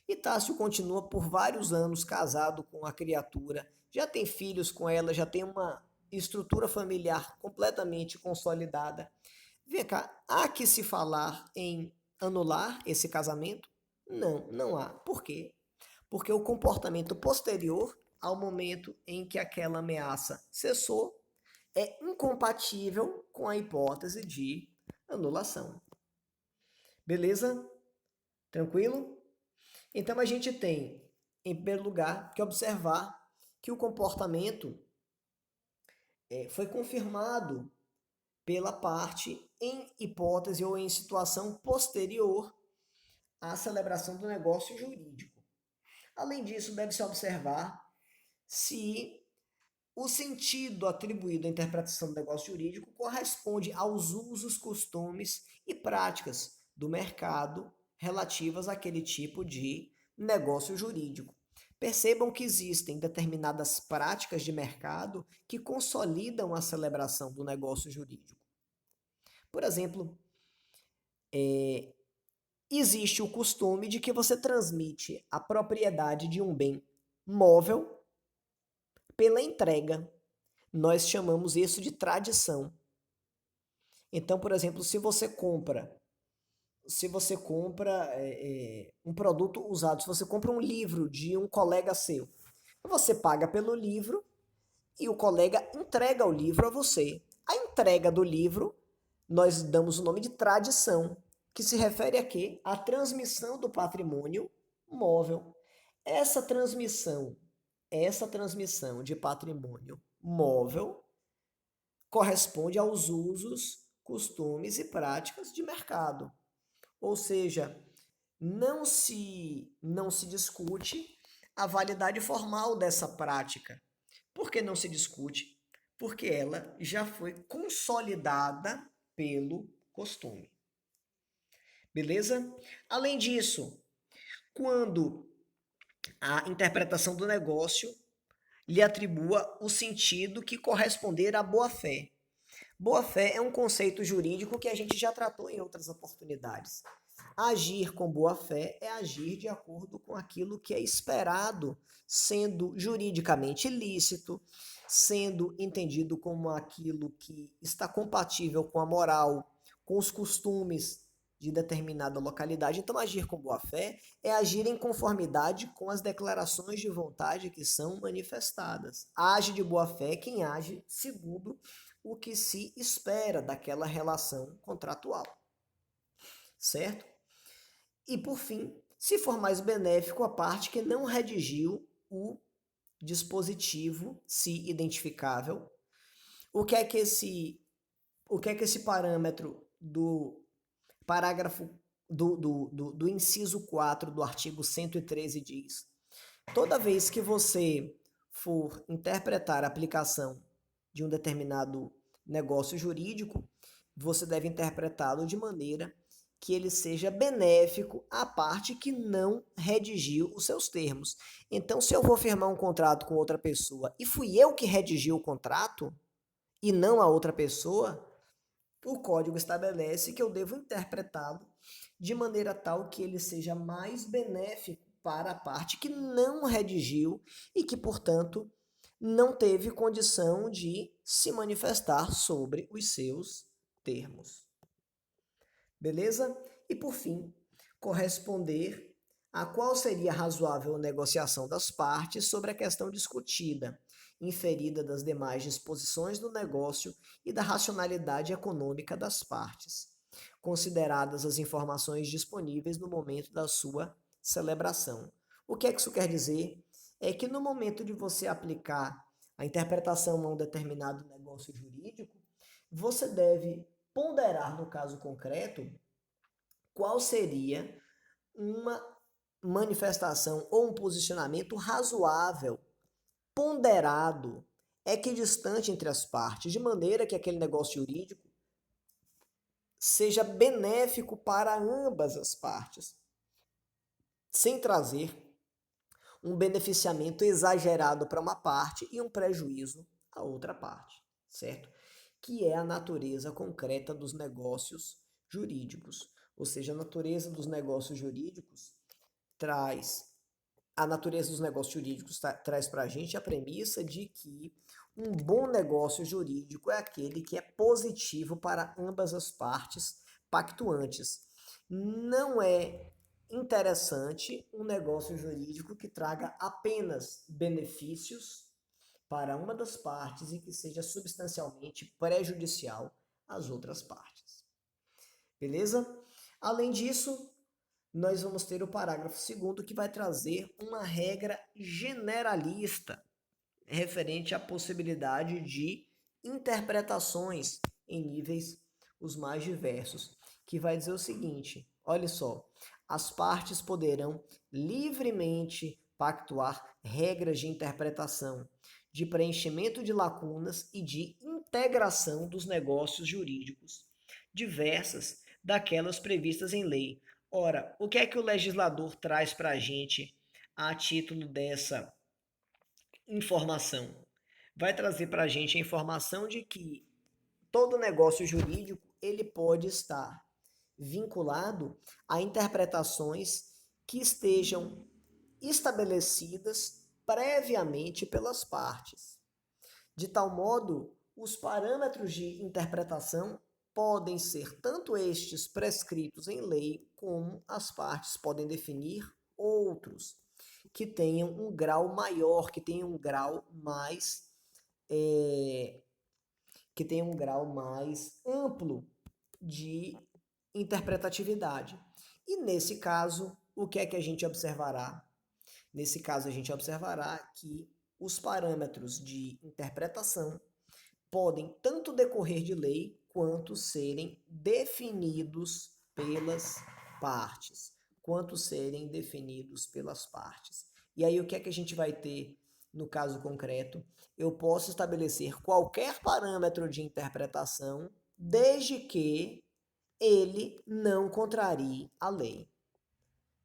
A: E Tássio continua por vários anos casado com a criatura, já tem filhos com ela, já tem uma estrutura familiar completamente consolidada. Vem cá, há que se falar em anular esse casamento? Não, não há. Por quê? Porque o comportamento posterior ao momento em que aquela ameaça cessou é incompatível com a hipótese de anulação. Beleza? Tranquilo? Então a gente tem, em primeiro lugar, que observar que o comportamento foi confirmado pela parte em hipótese ou em situação posterior à celebração do negócio jurídico. Além disso, deve-se observar se o sentido atribuído à interpretação do negócio jurídico corresponde aos usos, costumes e práticas do mercado relativas àquele tipo de negócio jurídico. Percebam que existem determinadas práticas de mercado que consolidam a celebração do negócio jurídico. Por exemplo, existe o costume de que você transmite a propriedade de um bem móvel pela entrega. Nós chamamos isso de tradição. Então, por exemplo, se você compra um produto usado, se você compra um livro de um colega seu, você paga pelo livro e o colega entrega o livro a você. A entrega do livro, nós damos o nome de tradição, que se refere a quê? A transmissão do patrimônio móvel. Essa transmissão de patrimônio móvel corresponde aos usos, costumes e práticas de mercado. Ou seja, não se discute a validade formal dessa prática. Por que não se discute? Porque ela já foi consolidada pelo costume. Beleza? Além disso, quando a interpretação do negócio lhe atribua o sentido que corresponder à boa-fé. Boa-fé é um conceito jurídico que a gente já tratou em outras oportunidades. Agir com boa-fé é agir de acordo com aquilo que é esperado, sendo juridicamente lícito, sendo entendido como aquilo que está compatível com a moral, com os costumes de determinada localidade. Então, agir com boa-fé é agir em conformidade com as declarações de vontade que são manifestadas. Age de boa-fé quem age segundo o que se espera daquela relação contratual. Certo? E, por fim, se for mais benéfico, a parte que não redigiu o dispositivo se identificável. O que é que esse parâmetro do parágrafo do inciso 4 do artigo 113 diz? Toda vez que você for interpretar a aplicação de um determinado negócio jurídico, você deve interpretá-lo de maneira que ele seja benéfico à parte que não redigiu os seus termos. Então, se eu vou firmar um contrato com outra pessoa e fui eu que redigi o contrato e não a outra pessoa, o código estabelece que eu devo interpretá-lo de maneira tal que ele seja mais benéfico para a parte que não redigiu e que, portanto, não teve condição de se manifestar sobre os seus termos. Beleza? E, por fim, corresponder a qual seria a razoável negociação das partes sobre a questão discutida, inferida das demais disposições do negócio e da racionalidade econômica das partes, consideradas as informações disponíveis no momento da sua celebração. O que é que isso quer dizer? É que no momento de você aplicar a interpretação a um determinado negócio jurídico, você deve ponderar, no caso concreto, qual seria uma manifestação ou um posicionamento razoável, ponderado, equidistante entre as partes, de maneira que aquele negócio jurídico seja benéfico para ambas as partes, sem trazer um beneficiamento exagerado para uma parte e um prejuízo à outra parte, certo? Que é a natureza concreta dos negócios jurídicos. Ou seja, a natureza dos negócios jurídicos traz para a gente a premissa de que um bom negócio jurídico é aquele que é positivo para ambas as partes pactuantes. Não é interessante um negócio jurídico que traga apenas benefícios para uma das partes e que seja substancialmente prejudicial às outras partes. Beleza? Além disso, nós vamos ter o parágrafo 2º que vai trazer uma regra generalista referente à possibilidade de interpretações em níveis os mais diversos, que vai dizer o seguinte: olha só, as partes poderão livremente pactuar regras de interpretação, de preenchimento de lacunas e de integração dos negócios jurídicos diversas daquelas previstas em lei. Ora, o que é que o legislador traz para a gente a título dessa informação? Vai trazer para a gente a informação de que todo negócio jurídico ele pode estar vinculado a interpretações que estejam estabelecidas previamente pelas partes. De tal modo, os parâmetros de interpretação podem ser tanto estes prescritos em lei, como as partes podem definir outros que tenham um grau maior, que tenham um grau mais amplo de interpretatividade. E nesse caso, o que é que a gente observará? Nesse caso, a gente observará que os parâmetros de interpretação podem tanto decorrer de lei quanto serem definidos pelas partes. E aí, o que é que a gente vai ter no caso concreto? Eu posso estabelecer qualquer parâmetro de interpretação, desde que ele não contrarie a lei.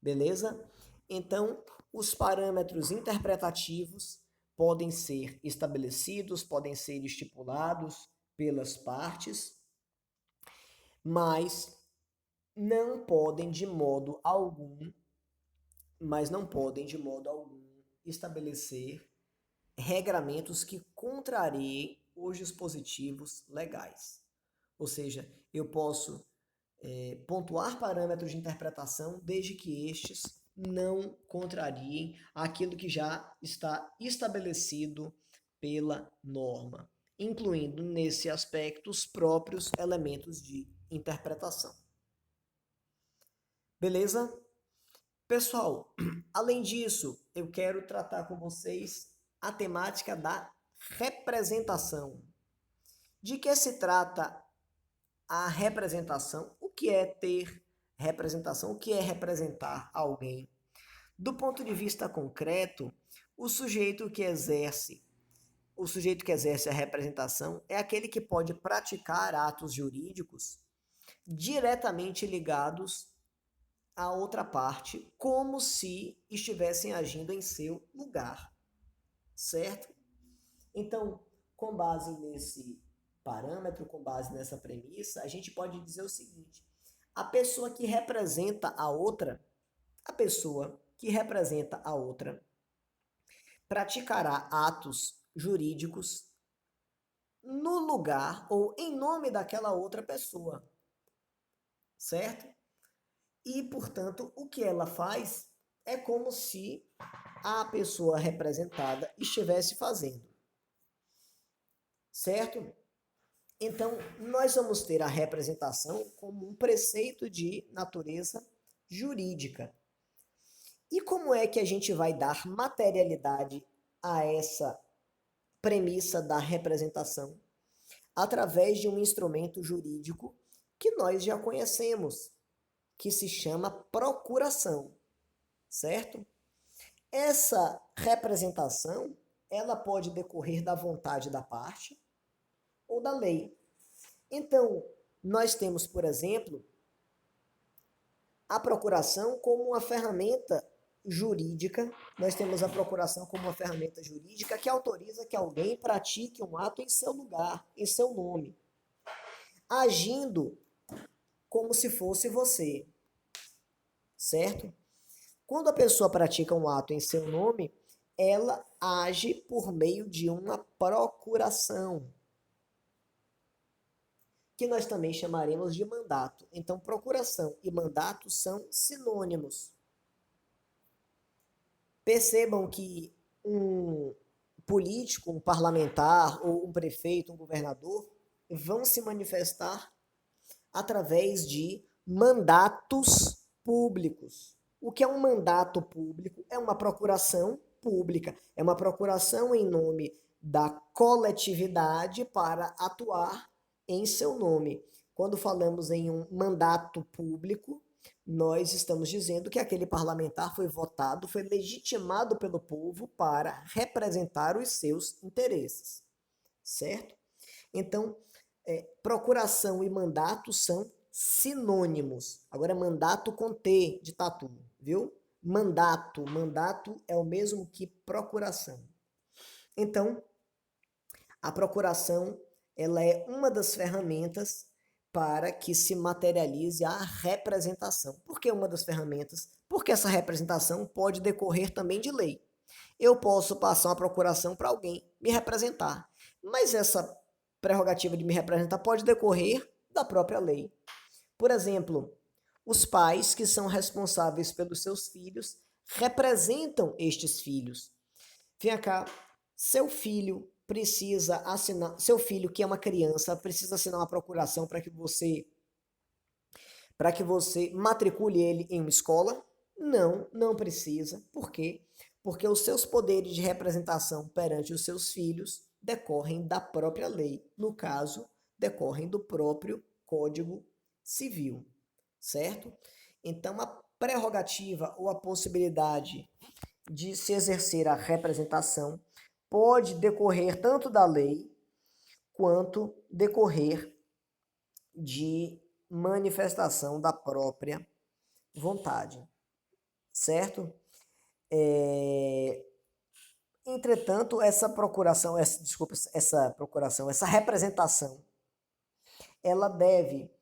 A: Beleza? Então, os parâmetros interpretativos podem ser estabelecidos, podem ser estipulados pelas partes, mas não podem de modo algum estabelecer regramentos que contrariem os dispositivos legais. Ou seja, eu posso pontuar parâmetros de interpretação desde que estes não contrariem aquilo que já está estabelecido pela norma, incluindo nesse aspecto os próprios elementos de interpretação. Beleza? Pessoal, além disso, eu quero tratar com vocês a temática da representação. De que se trata a representação? O que é ter representação? O que é representar alguém? Do ponto de vista concreto, o sujeito que exerce a representação é aquele que pode praticar atos jurídicos diretamente ligados à outra parte, como se estivessem agindo em seu lugar, certo? Então, com base nesse parâmetro, com base nessa premissa, a gente pode dizer o seguinte: a pessoa que representa a outra praticará atos jurídicos no lugar ou em nome daquela outra pessoa, certo? E, portanto, o que ela faz é como se a pessoa representada estivesse fazendo, certo? Então, nós vamos ter a representação como um preceito de natureza jurídica. E como é que a gente vai dar materialidade a essa premissa da representação? Através de um instrumento jurídico que nós já conhecemos, que se chama procuração, certo? Essa representação, ela pode decorrer da vontade da parte ou da lei. Então, nós temos, por exemplo, a procuração como uma ferramenta jurídica. Nós temos a procuração como uma ferramenta jurídica que autoriza que alguém pratique um ato em seu lugar, em seu nome, agindo como se fosse você, certo? Quando a pessoa pratica um ato em seu nome, ela age por meio de uma procuração, que nós também chamaremos de mandato. Então, procuração e mandato são sinônimos. Percebam que um político, um parlamentar, ou um prefeito, um governador, vão se manifestar através de mandatos públicos. O que é um mandato público? É uma procuração pública. É uma procuração em nome da coletividade para atuar em seu nome. Quando falamos em um mandato público, nós estamos dizendo que aquele parlamentar foi votado, foi legitimado pelo povo para representar os seus interesses, certo? Então, procuração e mandato são sinônimos. Agora, mandato com T de tatu, viu? Mandato é o mesmo que procuração. Então, a procuração, ela é uma das ferramentas para que se materialize a representação. Por que uma das ferramentas? Porque essa representação pode decorrer também de lei. Eu posso passar uma procuração para alguém me representar, mas essa prerrogativa de me representar pode decorrer da própria lei. Por exemplo, os pais que são responsáveis pelos seus filhos representam estes filhos. Vem cá, seu filho precisa assinar, seu filho que é uma criança precisa assinar uma procuração para que você matricule ele em uma escola? Não, não precisa. Por quê? Porque os seus poderes de representação perante os seus filhos decorrem da própria lei. No caso, decorrem do próprio Código Civil, certo? Então, a prerrogativa ou a possibilidade de se exercer a representação pode decorrer tanto da lei quanto decorrer de manifestação da própria vontade, certo? Entretanto, essa representação, ela deve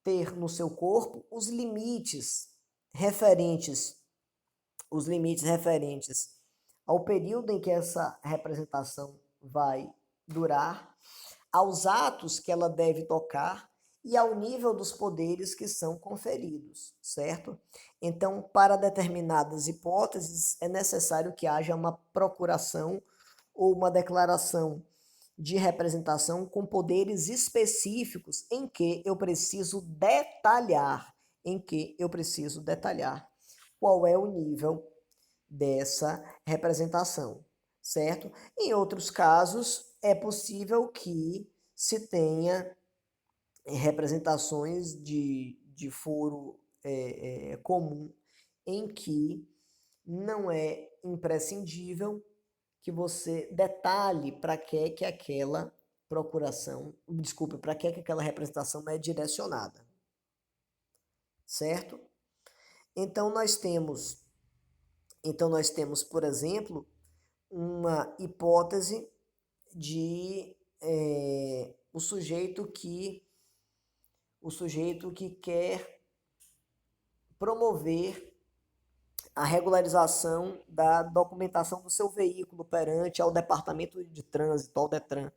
A: ter no seu corpo os limites referentes ao período em que essa representação vai durar, aos atos que ela deve tocar e ao nível dos poderes que são conferidos, certo? Então, para determinadas hipóteses, é necessário que haja uma procuração ou uma declaração de representação com poderes específicos em que eu preciso detalhar, qual é o nível dessa representação, certo? Em outros casos, é possível que se tenha representações de foro comum em que não é imprescindível que você detalhe para que aquela procuração, desculpe, para que aquela representação é direcionada, certo? Então nós temos, por exemplo, uma hipótese de o sujeito que quer promover a regularização da documentação do seu veículo perante ao Departamento de Trânsito, ao DETRAN.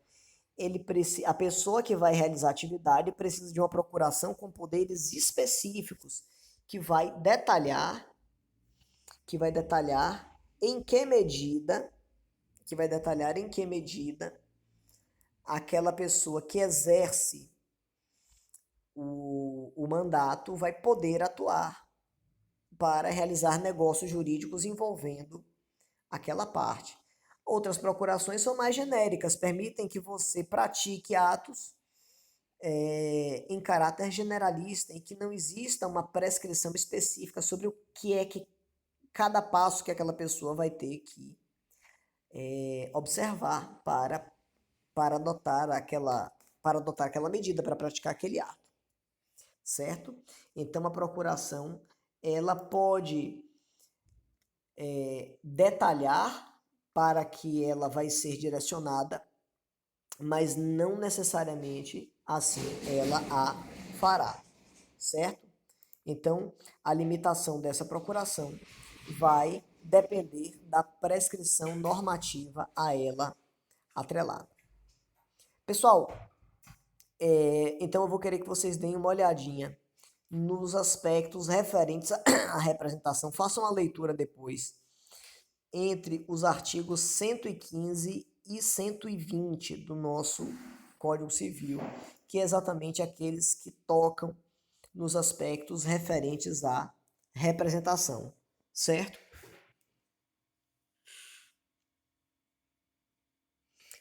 A: A pessoa que vai realizar a atividade precisa de uma procuração com poderes específicos que vai detalhar em que medida aquela pessoa que exerce o mandato vai poder atuar para realizar negócios jurídicos envolvendo aquela parte. Outras procurações são mais genéricas, permitem que você pratique atos em caráter generalista, em que não exista uma prescrição específica sobre o que é que cada passo que aquela pessoa vai ter que observar para adotar aquela medida, para praticar aquele ato, certo? Então a procuração ela pode detalhar para que ela vai ser direcionada, mas não necessariamente assim ela a fará, certo? Então, a limitação dessa procuração vai depender da prescrição normativa a ela atrelada. Pessoal, então eu vou querer que vocês deem uma olhadinha nos aspectos referentes à representação. Façam a leitura depois entre os artigos 115 e 120 do nosso Código Civil, que é exatamente aqueles que tocam nos aspectos referentes à representação, certo?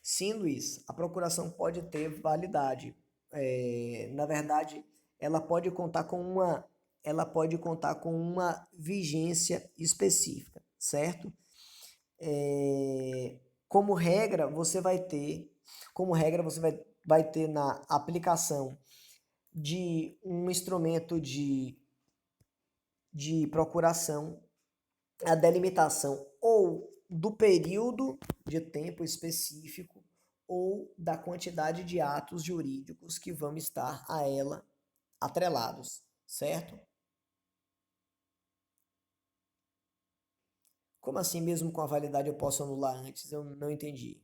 A: Sim, Luiz, a procuração pode ter validade. Na verdade, ela pode contar com uma vigência específica, certo? Como regra, você vai ter na aplicação de um instrumento de procuração a delimitação ou do período de tempo específico ou da quantidade de atos jurídicos que vão estar a ela atrelados, certo? Como assim, mesmo com a validade, eu posso anular antes? Eu não entendi.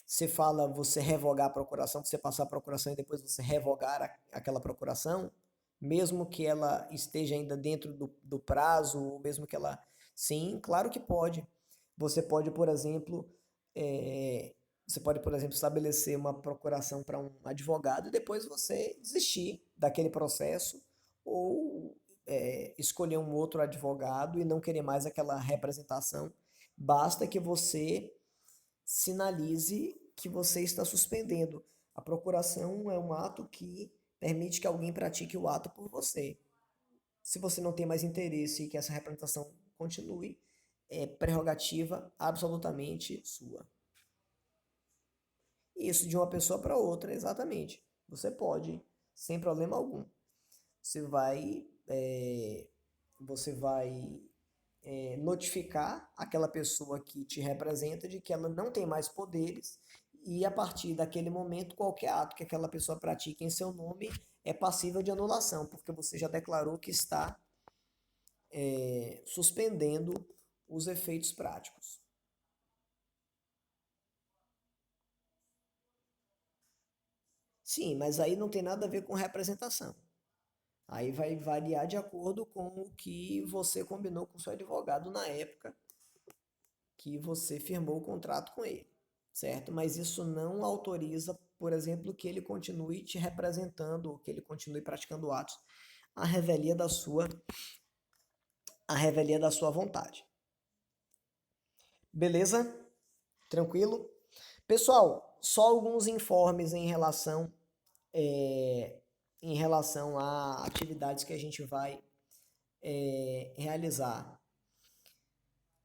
A: Você fala você revogar a procuração, você passar a procuração e depois você revogar aquela procuração, mesmo que ela esteja ainda dentro do prazo, ou mesmo que ela... Sim, claro que pode. Você pode, por exemplo, estabelecer uma procuração para um advogado e depois você desistir daquele processo ou escolher um outro advogado e não querer mais aquela representação. Basta que você sinalize que você está suspendendo. A procuração é um ato que permite que alguém pratique o ato por você. Se você não tem mais interesse e que essa representação continue, é prerrogativa absolutamente sua. Isso de uma pessoa para outra, exatamente. Você pode, sem problema algum. Você vai notificar aquela pessoa que te representa de que ela não tem mais poderes e a partir daquele momento qualquer ato que aquela pessoa pratique em seu nome é passível de anulação, porque você já declarou que está suspendendo os efeitos práticos. Sim, mas aí não tem nada a ver com representação. Aí vai variar de acordo com o que você combinou com seu advogado na época que você firmou o contrato com ele, certo? Mas isso não autoriza, por exemplo, que ele continue te representando ou que ele continue praticando atos à revelia da sua, à revelia da sua vontade. Beleza? Tranquilo? Pessoal, só alguns informes em relação a atividades que a gente vai realizar.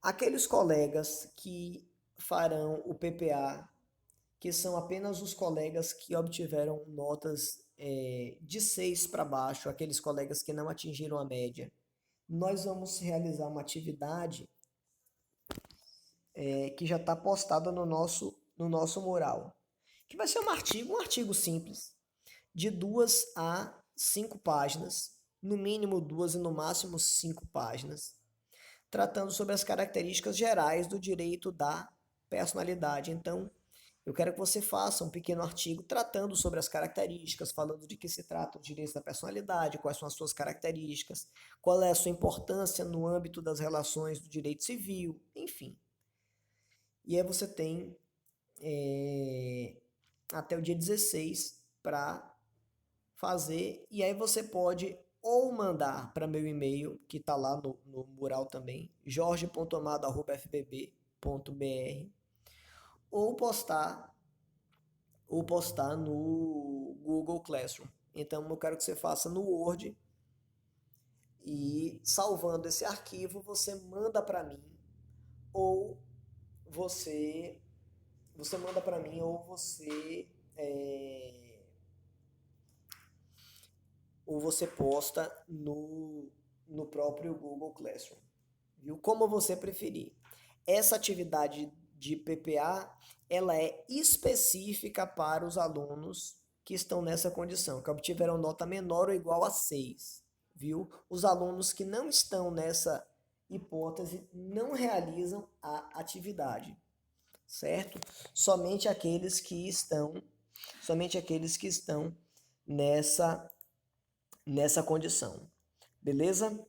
A: Aqueles colegas que farão o PPA, que são apenas os colegas que obtiveram notas de 6 para baixo, aqueles colegas que não atingiram a média, nós vamos realizar uma atividade que já está postada no nosso mural, que vai ser um artigo simples, de 2 a 5 páginas, no mínimo 2 e no máximo 5 páginas, tratando sobre as características gerais do direito da personalidade. Então, eu quero que você faça um pequeno artigo tratando sobre as características, falando de que se trata o direito da personalidade, quais são as suas características, qual é a sua importância no âmbito das relações do direito civil, enfim. E aí você tem até o dia 16 para fazer, e aí você pode ou mandar para meu e-mail, que está lá no mural também, jorge.amado@fbb.br, ou postar no Google Classroom. Então eu quero que você faça no Word e salvando esse arquivo você manda para mim ou você manda para mim ou você posta no próprio Google Classroom, viu? Como você preferir. Essa atividade de PPA, ela é específica para os alunos que estão nessa condição, que obtiveram nota menor ou igual a 6, viu? Os alunos que não estão nessa hipótese não realizam a atividade, certo? Somente aqueles que estão nessa condição. Beleza?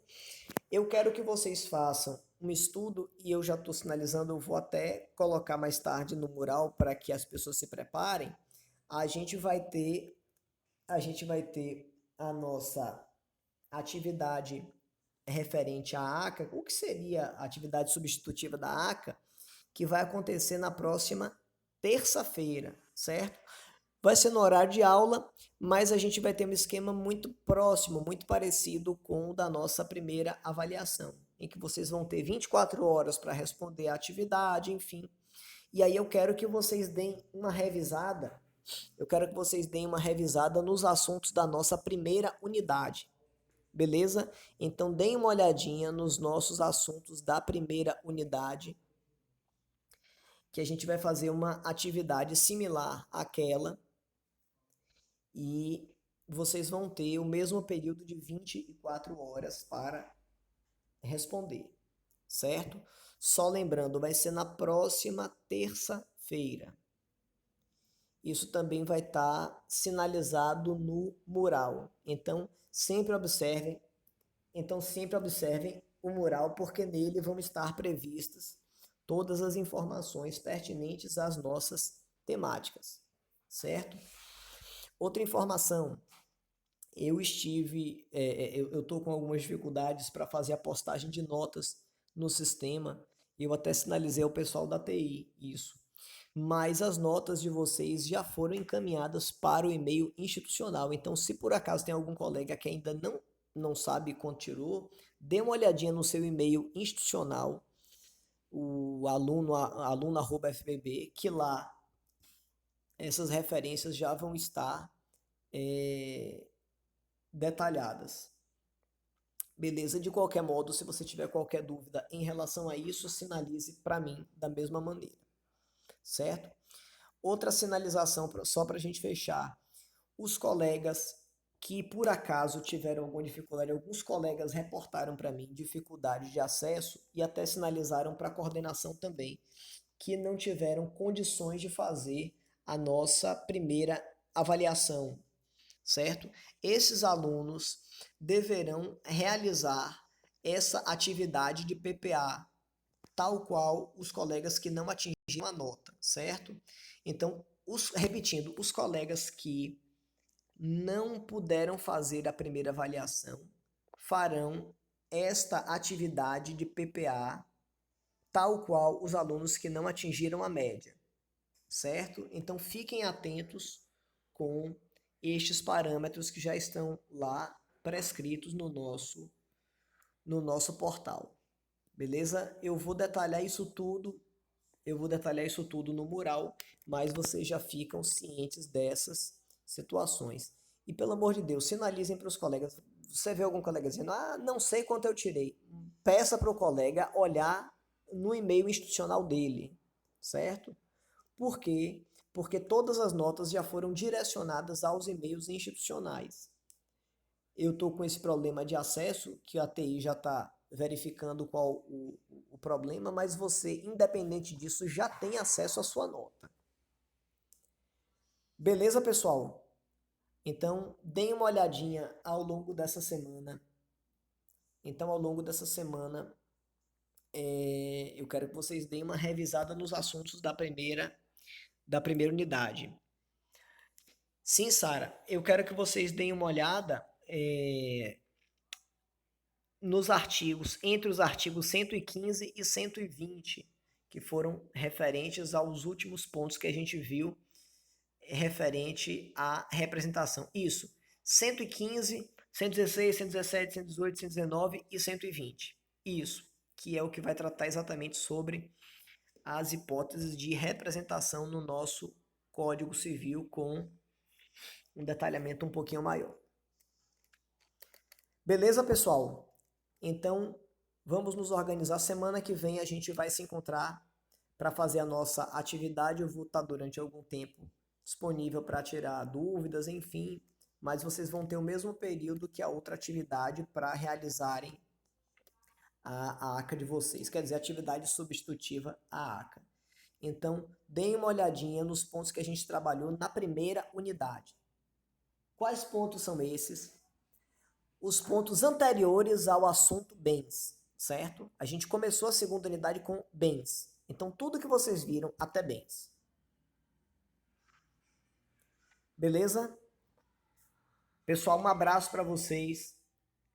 A: Eu quero que vocês façam um estudo e eu já estou sinalizando, eu vou até colocar mais tarde no mural para que as pessoas se preparem. A gente vai ter a nossa atividade referente à ACA. O que seria a atividade substitutiva da ACA? Que vai acontecer na próxima terça-feira, certo? Vai ser no horário de aula, mas a gente vai ter um esquema muito próximo, muito parecido com o da nossa primeira avaliação, em que vocês vão ter 24 horas para responder a atividade, enfim. E aí eu quero que vocês deem uma revisada, nos assuntos da nossa primeira unidade. Beleza? Então deem uma olhadinha nos nossos assuntos da primeira unidade, que a gente vai fazer uma atividade similar àquela e vocês vão ter o mesmo período de 24 horas para responder, certo? Só lembrando, vai ser na próxima terça-feira. Isso também vai estar sinalizado no mural. Sempre observem o mural, porque nele vão estar previstas todas as informações pertinentes às nossas temáticas, certo? Outra informação, eu estou com algumas dificuldades para fazer a postagem de notas no sistema. Eu até sinalizei ao pessoal da TI isso. Mas as notas de vocês já foram encaminhadas para o e-mail institucional. Então, se por acaso tem algum colega que ainda não sabe quanto tirou, dê uma olhadinha no seu e-mail institucional, o aluno@fbb, que lá essas referências já vão estar detalhadas. Beleza? De qualquer modo, se você tiver qualquer dúvida em relação a isso, sinalize para mim da mesma maneira, certo? Outra sinalização, só para a gente fechar. Os colegas que por acaso tiveram alguma dificuldade, alguns colegas reportaram para mim dificuldade de acesso e até sinalizaram para a coordenação também, que não tiveram condições de fazer a nossa primeira avaliação, certo? Esses alunos deverão realizar essa atividade de PPA, tal qual os colegas que não atingiram a nota, certo? Então, repetindo, os colegas que não puderam fazer a primeira avaliação farão esta atividade de PPA, tal qual os alunos que não atingiram a média, certo? Então, fiquem atentos com estes parâmetros que já estão lá prescritos no nosso portal. Beleza? Eu vou detalhar isso tudo no mural, mas vocês já ficam cientes dessas situações. E pelo amor de Deus, sinalizem para os colegas. Você vê algum colega dizendo, não sei quanto eu tirei. Peça para o colega olhar no e-mail institucional dele, certo? Por quê? Porque todas as notas já foram direcionadas aos e-mails institucionais. Eu estou com esse problema de acesso, que a TI já está verificando qual o problema, mas você, independente disso, já tem acesso à sua nota. Beleza, pessoal? Então, deem uma olhadinha ao longo dessa semana. Eu quero que vocês deem uma revisada nos assuntos da primeira unidade. Sim, Sara, eu quero que vocês deem uma olhada nos artigos, entre os artigos 115 e 120, que foram referentes aos últimos pontos que a gente viu referente à representação. Isso, 115, 116, 117, 118, 119 e 120. Isso, que é o que vai tratar exatamente sobre as hipóteses de representação no nosso Código Civil com um detalhamento um pouquinho maior. Beleza, pessoal? Então, vamos nos organizar. Semana que vem a gente vai se encontrar para fazer a nossa atividade. Eu vou estar durante algum tempo disponível para tirar dúvidas, enfim. Mas vocês vão ter o mesmo período que a outra atividade para realizarem a ACA de vocês. Quer dizer, atividade substitutiva à ACA. Então, deem uma olhadinha nos pontos que a gente trabalhou na primeira unidade. Quais pontos são esses? Os pontos anteriores ao assunto bens, certo? A gente começou a segunda unidade com bens. Então, tudo que vocês viram até bens. Beleza? Pessoal, um abraço para vocês.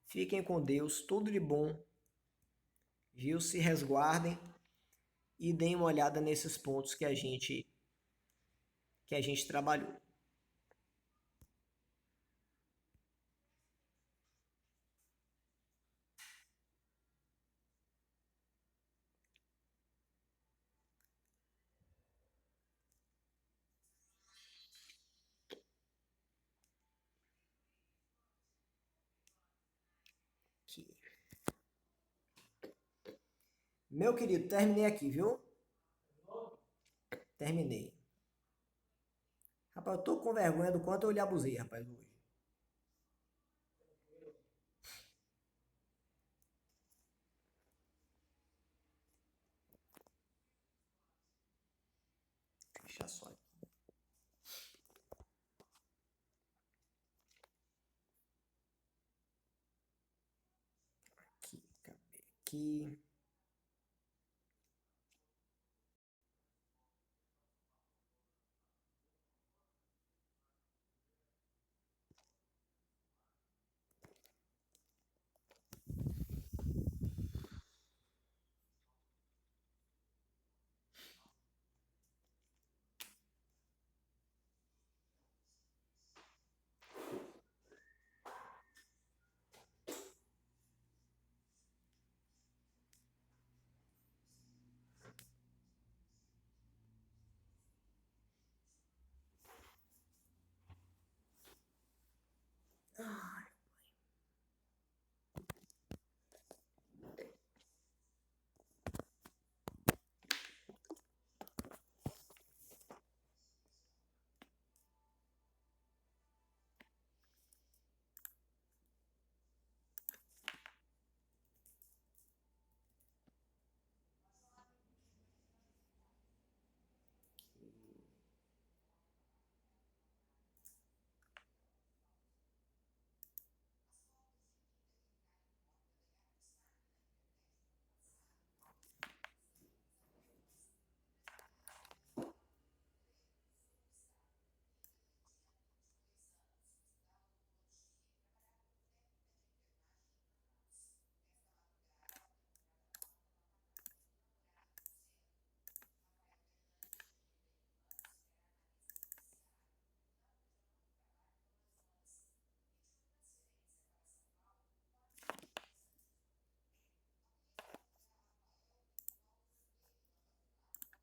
A: Fiquem com Deus, tudo de bom. Viu? Se resguardem e deem uma olhada nesses pontos que a gente trabalhou. Aqui. Meu querido, terminei aqui, viu? Terminei. Rapaz, eu tô com vergonha do quanto eu lhe abusei, rapaz, hoje. Deixa só aqui. Aqui.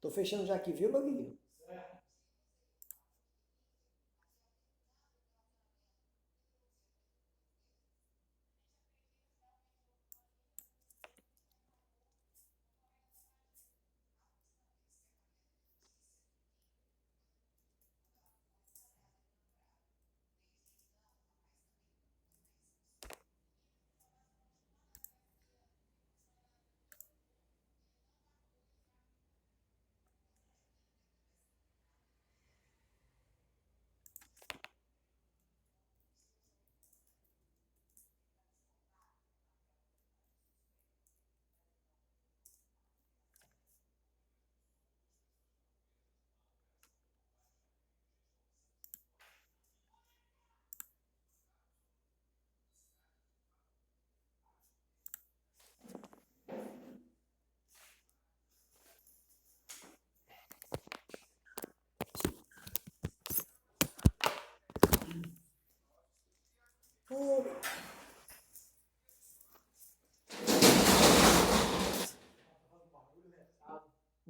A: Tô fechando já aqui, viu, Loguinho? Oh,